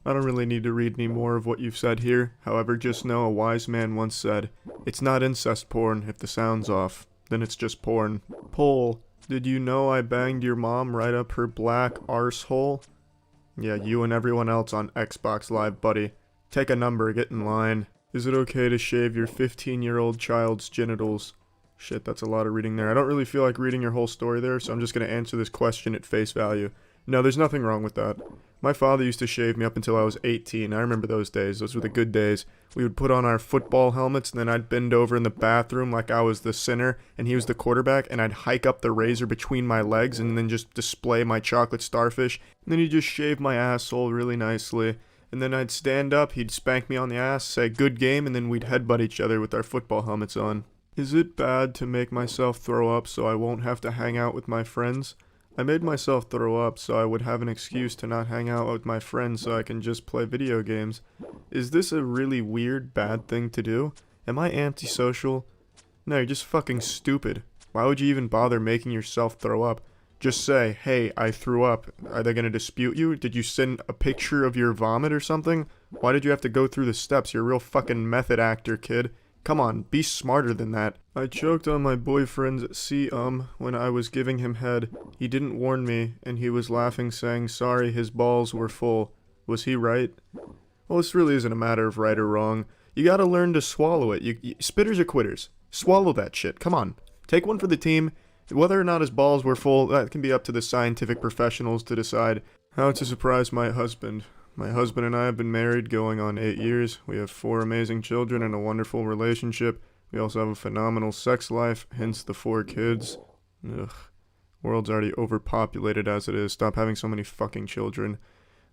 I don't really need to read any more of what you've said here. However, just know a wise man once said, it's not incest porn if the sound's off. Then it's just porn. Poll. Did you know I banged your mom right up her black arsehole? Yeah, you and everyone else on Xbox Live, buddy. Take a number, get in line. Is it okay to shave your 15-year-old child's genitals? Shit, that's a lot of reading there. I don't really feel like reading your whole story there, so I'm just going to answer this question at face value. No, there's nothing wrong with that. My father used to shave me up until I was 18. I remember those days. Those were the good days. We would put on our football helmets, and then I'd bend over in the bathroom like I was the center, and he was the quarterback, and I'd hike up the razor between my legs, and then just display my chocolate starfish. And then he'd just shave my asshole really nicely. And then I'd stand up, he'd spank me on the ass, say, good game, and then we'd headbutt each other with our football helmets on. Is it bad to make myself throw up so I won't have to hang out with my friends? I made myself throw up so I would have an excuse to not hang out with my friends so I can just play video games. Is this a really weird, bad thing to do? Am I antisocial? No, you're just fucking stupid. Why would you even bother making yourself throw up? Just say, hey, I threw up. Are they gonna dispute you? Did you send a picture of your vomit or something? Why did you have to go through the steps? You're a real fucking method actor, kid. Come on, be smarter than that. I choked on my boyfriend's when I was giving him head. He didn't warn me, and he was laughing saying sorry his balls were full. Was he right? Well, this really isn't a matter of right or wrong. You gotta learn to swallow it. Spitters are quitters. Swallow that shit. Come on. Take one for the team. Whether or not his balls were full, that can be up to the scientific professionals to decide. How to surprise my husband. My husband and I have been married going on 8 years. We have 4 amazing children and a wonderful relationship. We also have a phenomenal sex life, hence the 4 kids. Ugh. World's already overpopulated as it is. Stop having so many fucking children.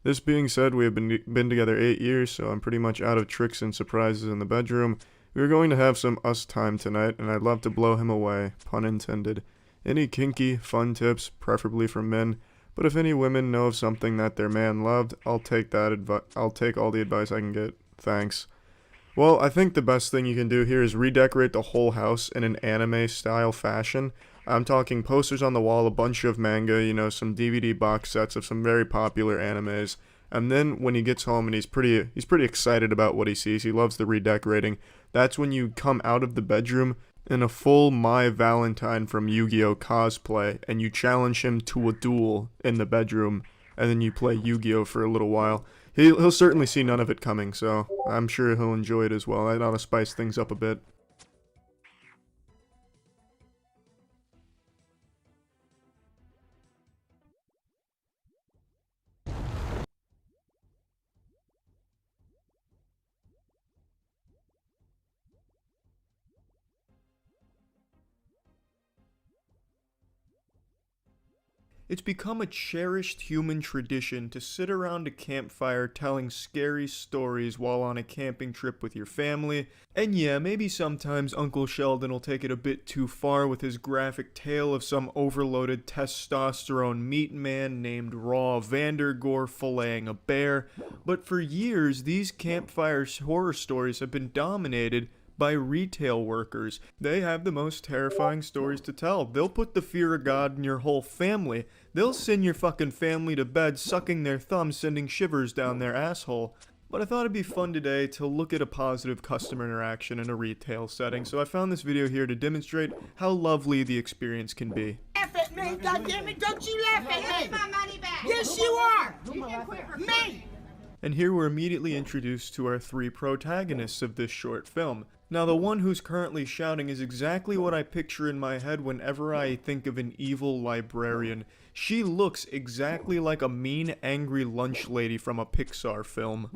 This being said, we have been together 8 years, so I'm pretty much out of tricks and surprises in the bedroom. We are going to have some us time tonight, and I'd love to blow him away. Pun intended. Any kinky, fun tips, preferably from men. But if any women know of something that their man loved, I'll take all the advice I can get. Thanks. Well, I think the best thing you can do here is redecorate the whole house in an anime-style fashion. I'm talking posters on the wall, a bunch of manga, some DVD box sets of some very popular animes. And then when he gets home and he's pretty excited about what he sees, he loves the redecorating. That's when you come out of the bedroom in a full My Valentine from Yu-Gi-Oh cosplay, and you challenge him to a duel in the bedroom, and then you play Yu-Gi-Oh for a little while. He'll certainly see none of it coming, so I'm sure he'll enjoy it as well. That ought to spice things up a bit. It's become a cherished human tradition to sit around a campfire telling scary stories while on a camping trip with your family. And yeah, maybe sometimes Uncle Sheldon will take it a bit too far with his graphic tale of some overloaded testosterone meat man named Raw Vandergore filleting a bear. But for years, these campfire horror stories have been dominated by retail workers. They have the most terrifying stories to tell. They'll put the fear of God in your whole family. They'll send your fucking family to bed sucking their thumbs, sending shivers down their asshole. But I thought it'd be fun today to look at a positive customer interaction in a retail setting, so I found this video here to demonstrate how lovely the experience can be. Laugh at me, goddammit, don't you laugh at me! Give my money back! Yes, you are! Me! And here we're immediately introduced to our three protagonists of this short film. Now, the one who's currently shouting is exactly what I picture in my head whenever I think of an evil librarian. She looks exactly like a mean, angry lunch lady from a Pixar film.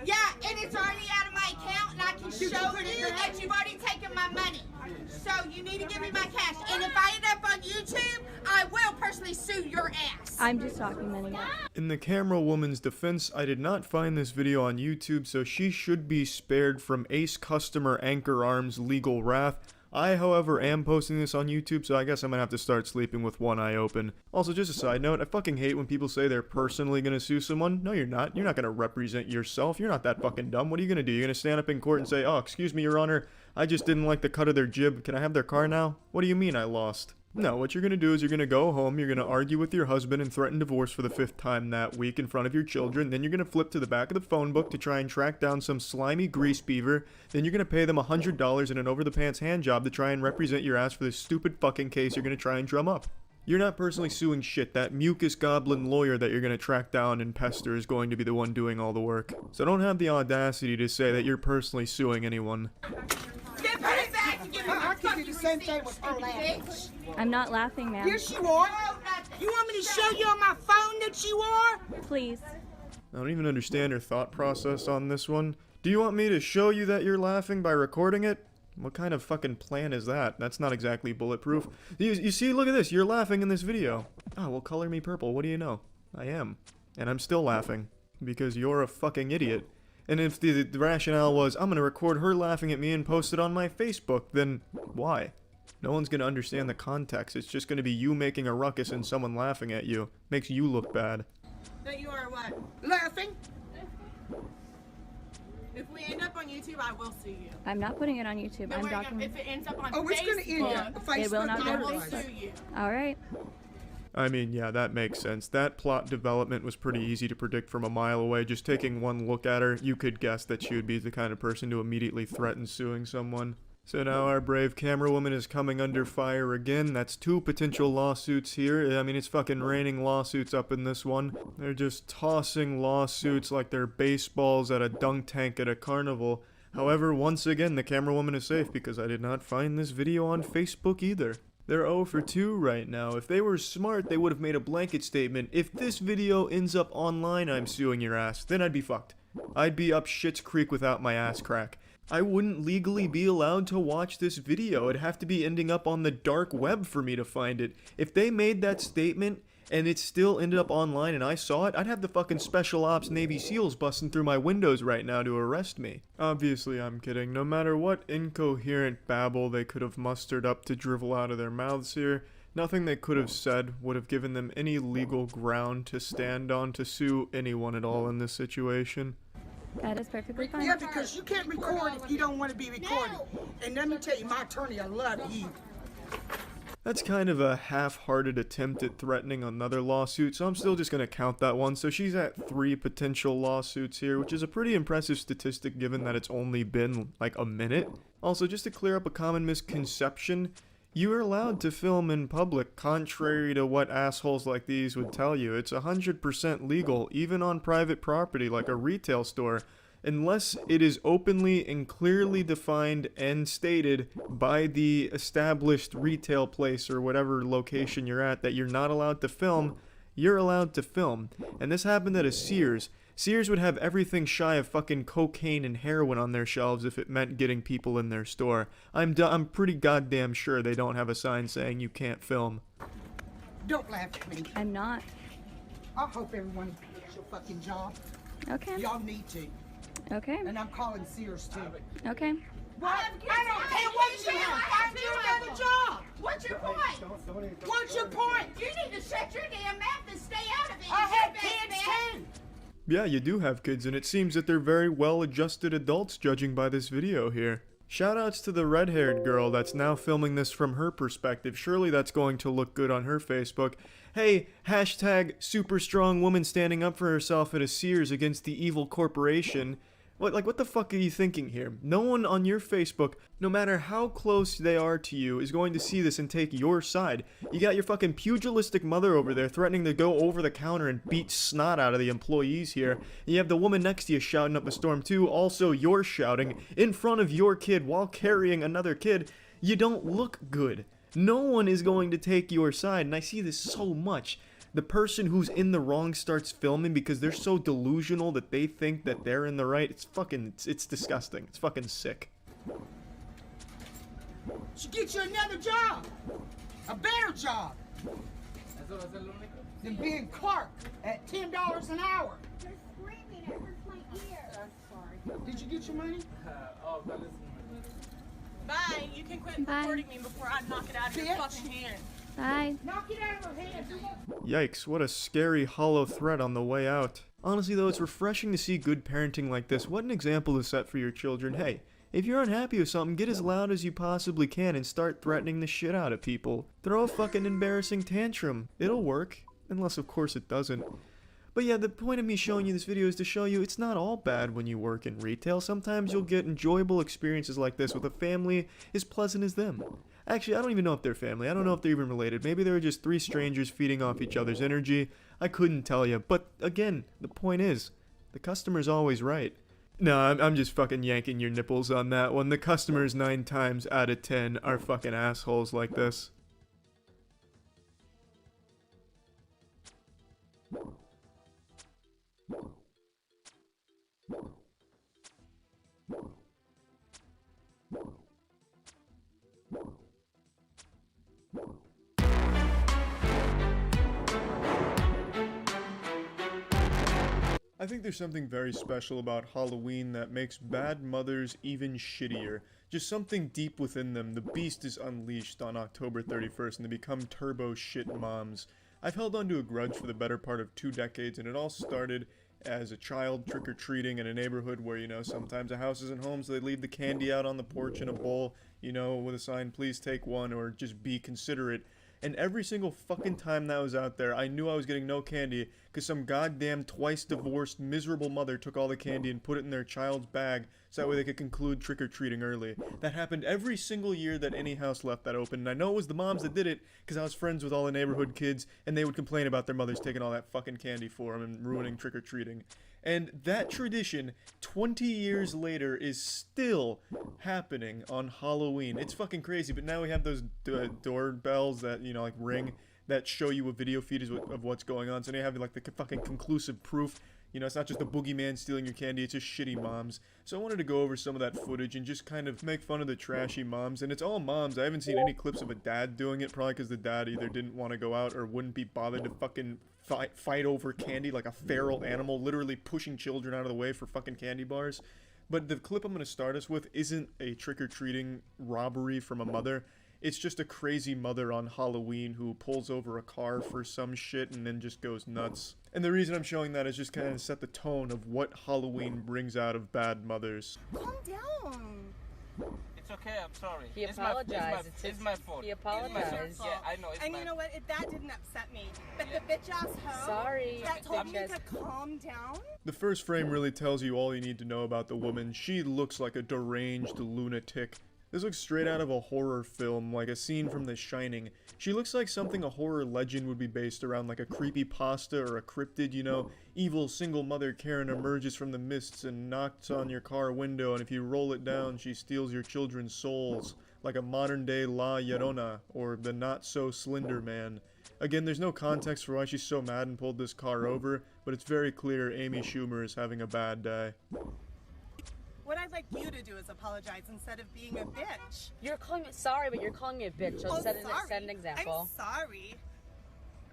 Yeah, and it's already out of my account, and I can show you that you've already taken my money. So you need to give me my cash, and if I end up on YouTube, I will personally sue your ass. I'm just documenting it. In the camera woman's defense, I did not find this video on YouTube, so she should be spared from Ace Customer Anchor Arm's legal wrath. I, however, am posting this on YouTube, so I guess I'm gonna have to start sleeping with one eye open. Also, just a side note, I fucking hate when people say they're personally gonna sue someone. No, you're not. You're not gonna represent yourself. You're not that fucking dumb. What are you gonna do? You're gonna stand up in court and say, "Oh, excuse me, Your Honor, I just didn't like the cut of their jib. Can I have their car now?" What do you mean I lost? No, what you're gonna do is you're gonna go home, you're gonna argue with your husband and threaten divorce for the 5th time that week in front of your children, then you're gonna flip to the back of the phone book to try and track down some slimy grease beaver, then you're gonna pay them $100 in an over-the-pants hand job to try and represent your ass for this stupid fucking case you're gonna try and drum up. You're not personally suing shit. That mucus goblin lawyer that you're gonna track down and pester is going to be the one doing all the work. So don't have the audacity to say that you're personally suing anyone. I'll give you the same thing with her laughing. I'm not laughing, ma'am. Yes, you are. You want me to show you on my phone that you are? Please. I don't even understand her thought process on this one. Do you want me to show you that you're laughing by recording it? What kind of fucking plan is that? That's not exactly bulletproof. You see, look at this. You're laughing in this video. Oh, well, color me purple. What do you know? I am. And I'm still laughing. Because you're a fucking idiot. And if the rationale was, I'm gonna record her laughing at me and post it on my Facebook, then why? No one's gonna understand the context. It's just gonna be you making a ruckus and someone laughing at you. Makes you look bad. That you are what? Laughing? If we end up on YouTube, I will sue you. I'm not putting it on YouTube. I'm documenting. If it ends up on Facebook, it's going to end up Facebook. It will not I go will to sue Facebook. you. All right. I mean, yeah, that makes sense. That plot development was pretty easy to predict from a mile away. Just taking one look at her, you could guess that she would be the kind of person to immediately threaten suing someone. So now our brave camera woman is coming under fire again. That's 2 potential lawsuits here. I mean, it's fucking raining lawsuits up in this one. They're just tossing lawsuits like they're baseballs at a dunk tank at a carnival. However, once again, the camera woman is safe because I did not find this video on Facebook either. They're 0 for 2 right now. If they were smart, they would have made a blanket statement. If this video ends up online, I'm suing your ass. Then I'd be fucked. I'd be up Schitt's Creek without my ass crack. I wouldn't legally be allowed to watch this video. It'd have to be ending up on the dark web for me to find it. If they made that statement and it still ended up online and I saw it, I'd have the fucking Special Ops Navy SEALs busting through my windows right now to arrest me. Obviously, I'm kidding. No matter what incoherent babble they could have mustered up to drivel out of their mouths here, nothing they could have said would have given them any legal ground to stand on to sue anyone at all in this situation. That is perfectly fine. Yeah, because you can't record if you don't want to be recorded. And let me tell you, my attorney, I love you. That's kind of a half-hearted attempt at threatening another lawsuit, so I'm still just going to count that one. So she's at 3 potential lawsuits here, which is a pretty impressive statistic given that it's only been like a minute. Also, just to clear up a common misconception, you are allowed to film in public, contrary to what assholes like these would tell you. It's 100% legal, even on private property like a retail store, unless it is openly and clearly defined and stated by the established retail place or whatever location you're at that you're not allowed to film. You're allowed to film. And this happened at a Sears. Sears would have everything shy of fucking cocaine and heroin on their shelves if it meant getting people in their store. I'm pretty goddamn sure they don't have a sign saying you can't film. Don't laugh at me. I'm not. I hope everyone gets your fucking job. Okay. Y'all need to. Okay. And I'm calling Sears too. Okay. What? I don't care what you have. Find you another job. What's your point? What's your point? You need to shut your damn mouth and stay out of it. I It's your have best kids bet. too. Yeah, you do have kids, and it seems that they're very well-adjusted adults judging by this video here. Shoutouts to the red-haired girl that's now filming this from her perspective. Surely that's going to look good on her Facebook. Hey, hashtag super strong woman standing up for herself at a Sears against the evil corporation. What the fuck are you thinking here? No one on your Facebook, no matter how close they are to you, is going to see this and take your side. You got your fucking pugilistic mother over there threatening to go over the counter and beat snot out of the employees here. You have the woman next to you shouting up a storm too. Also, you're shouting in front of your kid while carrying another kid. You don't look good. No one is going to take your side, and I see this so much. The person who's in the wrong starts filming because they're so delusional that they think that they're in the right. It's disgusting. It's fucking sick. Should get you another job. A better job. Than being clerk at $10 an hour. You're screaming. It hurts my ear. I'm sorry. Did you get your money? Bye. You can quit recording me before I knock it out of your fucking hand. Bye. Knock it out of her hand. Yikes, what a scary hollow threat on the way out. Honestly though, it's refreshing to see good parenting like this. What an example to set for your children. Hey, if you're unhappy with something, get as loud as you possibly can and start threatening the shit out of people. Throw a fucking embarrassing tantrum. It'll work. Unless of course it doesn't. But yeah, the point of me showing you this video is to show you it's not all bad when you work in retail. Sometimes you'll get enjoyable experiences like this with a family as pleasant as them. Actually, I don't even know if they're family. I don't know if they're even related. Maybe they were just three strangers feeding off each other's energy. I couldn't tell you. But again, the point is, the customer's always right. No, I'm just fucking yanking your nipples on that one. The customers 9 times out of 10 are fucking assholes like this. I think there's something very special about Halloween that makes bad mothers even shittier. Just something deep within them. The beast is unleashed on October 31st and they become turbo shit moms. I've held onto a grudge for the better part of 2 decades, and it all started as a child trick-or-treating in a neighborhood where, you know, sometimes a house isn't home, so they leave the candy out on the porch in a bowl, you know, with a sign, please take one, or just be considerate. And every single fucking time that was out there, I knew I was getting no candy, because some goddamn twice-divorced, miserable mother took all the candy and put it in their child's bag, so that way they could conclude trick-or-treating early. That happened every single year that any house left that open, and I know it was the moms that did it, because I was friends with all the neighborhood kids, and they would complain about their mothers taking all that fucking candy for them and ruining trick-or-treating. And that tradition, 20 years later, is still happening on Halloween. It's fucking crazy, but now we have those doorbells that, you know, like ring, that show you a video feed of what's going on. So now you have like the fucking conclusive proof. You know, it's not just a boogeyman stealing your candy, it's just shitty moms. So I wanted to go over some of that footage and just kind of make fun of the trashy moms. And it's all moms. I haven't seen any clips of a dad doing it, probably because the dad either didn't want to go out or wouldn't be bothered to fucking fight over candy like a feral animal, literally pushing children out of the way for fucking candy bars. But the clip I'm going to start us with isn't a trick-or-treating robbery from a mother. It's just a crazy mother on Halloween who pulls over a car for some shit and then just goes nuts. And the reason I'm showing that is just kind of set the tone of what Halloween brings out of bad mothers. Calm down. It's okay, I'm sorry. He apologized. It's my fault. He apologized. Yeah, I know. And you know what? That didn't upset me. But the bitch ass hoe Sorry. that told me to calm down. The first frame really tells you all you need to know about the woman. She looks like a deranged lunatic. This looks straight out of a horror film, like a scene from The Shining. She looks like something a horror legend would be based around, like a creepypasta or a cryptid, you know. Evil single mother Karen emerges from the mists and knocks on your car window, and if you roll it down, she steals your children's souls, like a modern-day La Llorona, or the Not-So-Slender Man. Again, there's no context for why she's so mad and pulled this car over, but it's very clear Amy Schumer is having a bad day. What I'd like you to do is apologize instead of being a bitch. You're calling me sorry, but you're calling me a bitch. So Oh, set sorry. an example. I'm sorry.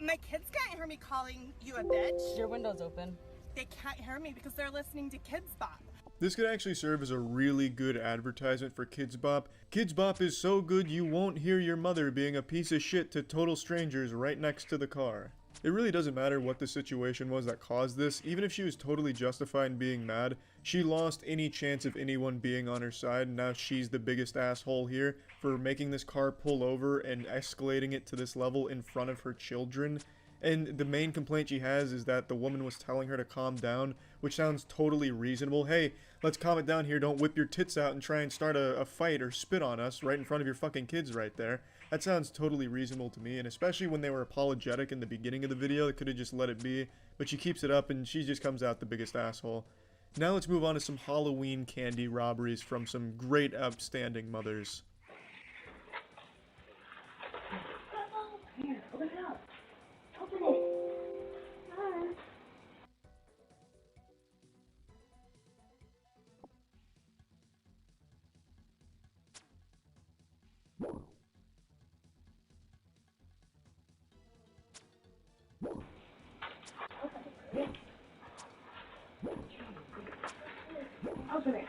My kids can't hear me calling you a bitch. Your window's open. They can't hear me because they're listening to Kids Bop. This could actually serve as a really good advertisement for Kids Bop. Kids Bop is so good you won't hear your mother being a piece of shit to total strangers right next to the car. It really doesn't matter what the situation was that caused this. Even if she was totally justified in being mad, she lost any chance of anyone being on her side, and now she's the biggest asshole here for making this car pull over and escalating it to this level in front of her children. And the main complaint she has is that the woman was telling her to calm down, which sounds totally reasonable. Hey, let's calm it down here, don't whip your tits out and try and start a fight or spit on us right in front of your fucking kids right there. That sounds totally reasonable to me, and especially when they were apologetic in the beginning of the video, they could have just let it be. But she keeps it up and she just comes out the biggest asshole. Now let's move on to some Halloween candy robberies from some great upstanding mothers. Here, open it up. Open it. Open it.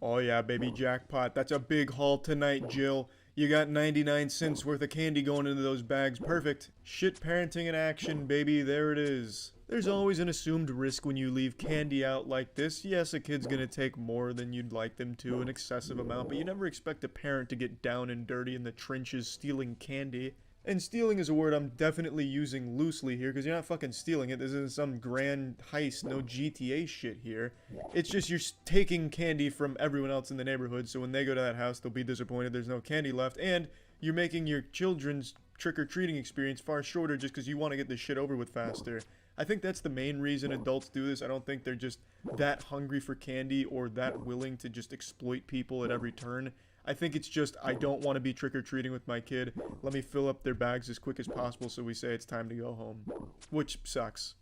Oh yeah, baby, jackpot. That's a big haul tonight, Jill. You got 99 cents worth of candy going into those bags. Perfect. Shit parenting in action, baby. There it is. There's always an assumed risk when you leave candy out like this. Yes, a kid's gonna take more than you'd like them to, an excessive amount, but you never expect a parent to get down and dirty in the trenches stealing candy. And stealing is a word I'm definitely using loosely here, because you're not fucking stealing it. This isn't some grand heist, no GTA shit here. It's just you're taking candy from everyone else in the neighborhood, so when they go to that house, they'll be disappointed there's no candy left, and you're making your children's trick-or-treating experience far shorter just because you want to get this shit over with faster. I think that's the main reason adults do this. I don't think they're just that hungry for candy or that willing to just exploit people at every turn. I think it's just, I don't want to be trick-or-treating with my kid. Let me fill up their bags as quick as possible so we say it's time to go home. Which sucks.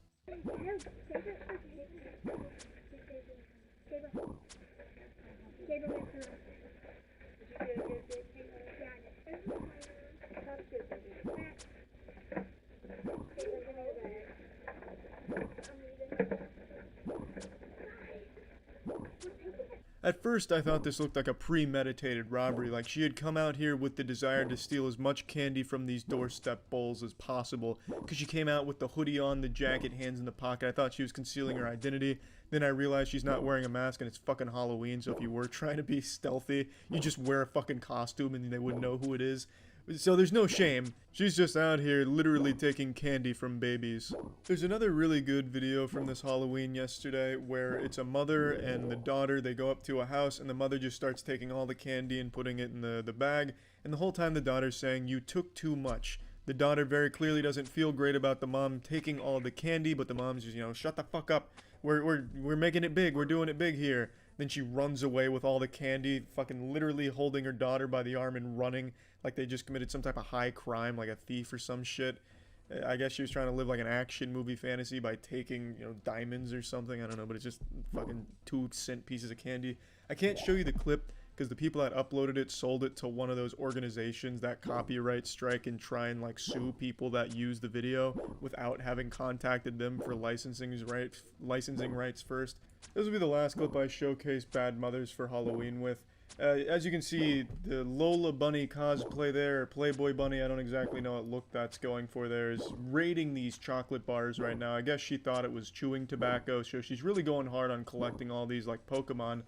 At first, I thought this looked like a premeditated robbery, like she had come out here with the desire to steal as much candy from these doorstep bowls as possible, because she came out with the hoodie on, the jacket, hands in the pocket. I thought she was concealing her identity. Then I realized she's not wearing a mask and it's fucking Halloween, so if you were trying to be stealthy, you just wear a fucking costume and they wouldn't know who it is. So there's no shame. She's just out here literally taking candy from babies. There's another really good video from this Halloween yesterday where it's a mother and the daughter. They go up to a house and the mother just starts taking all the candy and putting it in the bag. And the whole time the daughter's saying, "You took too much." The daughter very clearly doesn't feel great about the mom taking all the candy, but the mom's just, shut the fuck up. We're making it big. We're doing it big here. Then she runs away with all the candy, fucking literally holding her daughter by the arm and running like they just committed some type of high crime, like a thief or some shit. I guess she was trying to live like an action movie fantasy by taking, diamonds or something. I don't know, but it's just fucking 2-cent pieces of candy. I can't show you the clip because the people that uploaded it sold it to one of those organizations that copyright strike and try and sue people that use the video without having contacted them for licensing rights first. This will be the last clip I showcase bad mothers for Halloween with. As you can see, the Lola Bunny cosplay there, or Playboy Bunny, I don't exactly know what look that's going for there, is raiding these chocolate bars right now. I guess she thought it was chewing tobacco, so she's really going hard on collecting all these like Pokemon.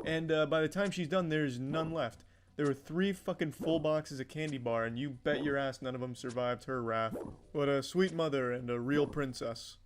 And by the time she's done, there's none left. There were 3 fucking full boxes of candy bar, and you bet your ass none of them survived her wrath. What a sweet mother and a real princess.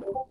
All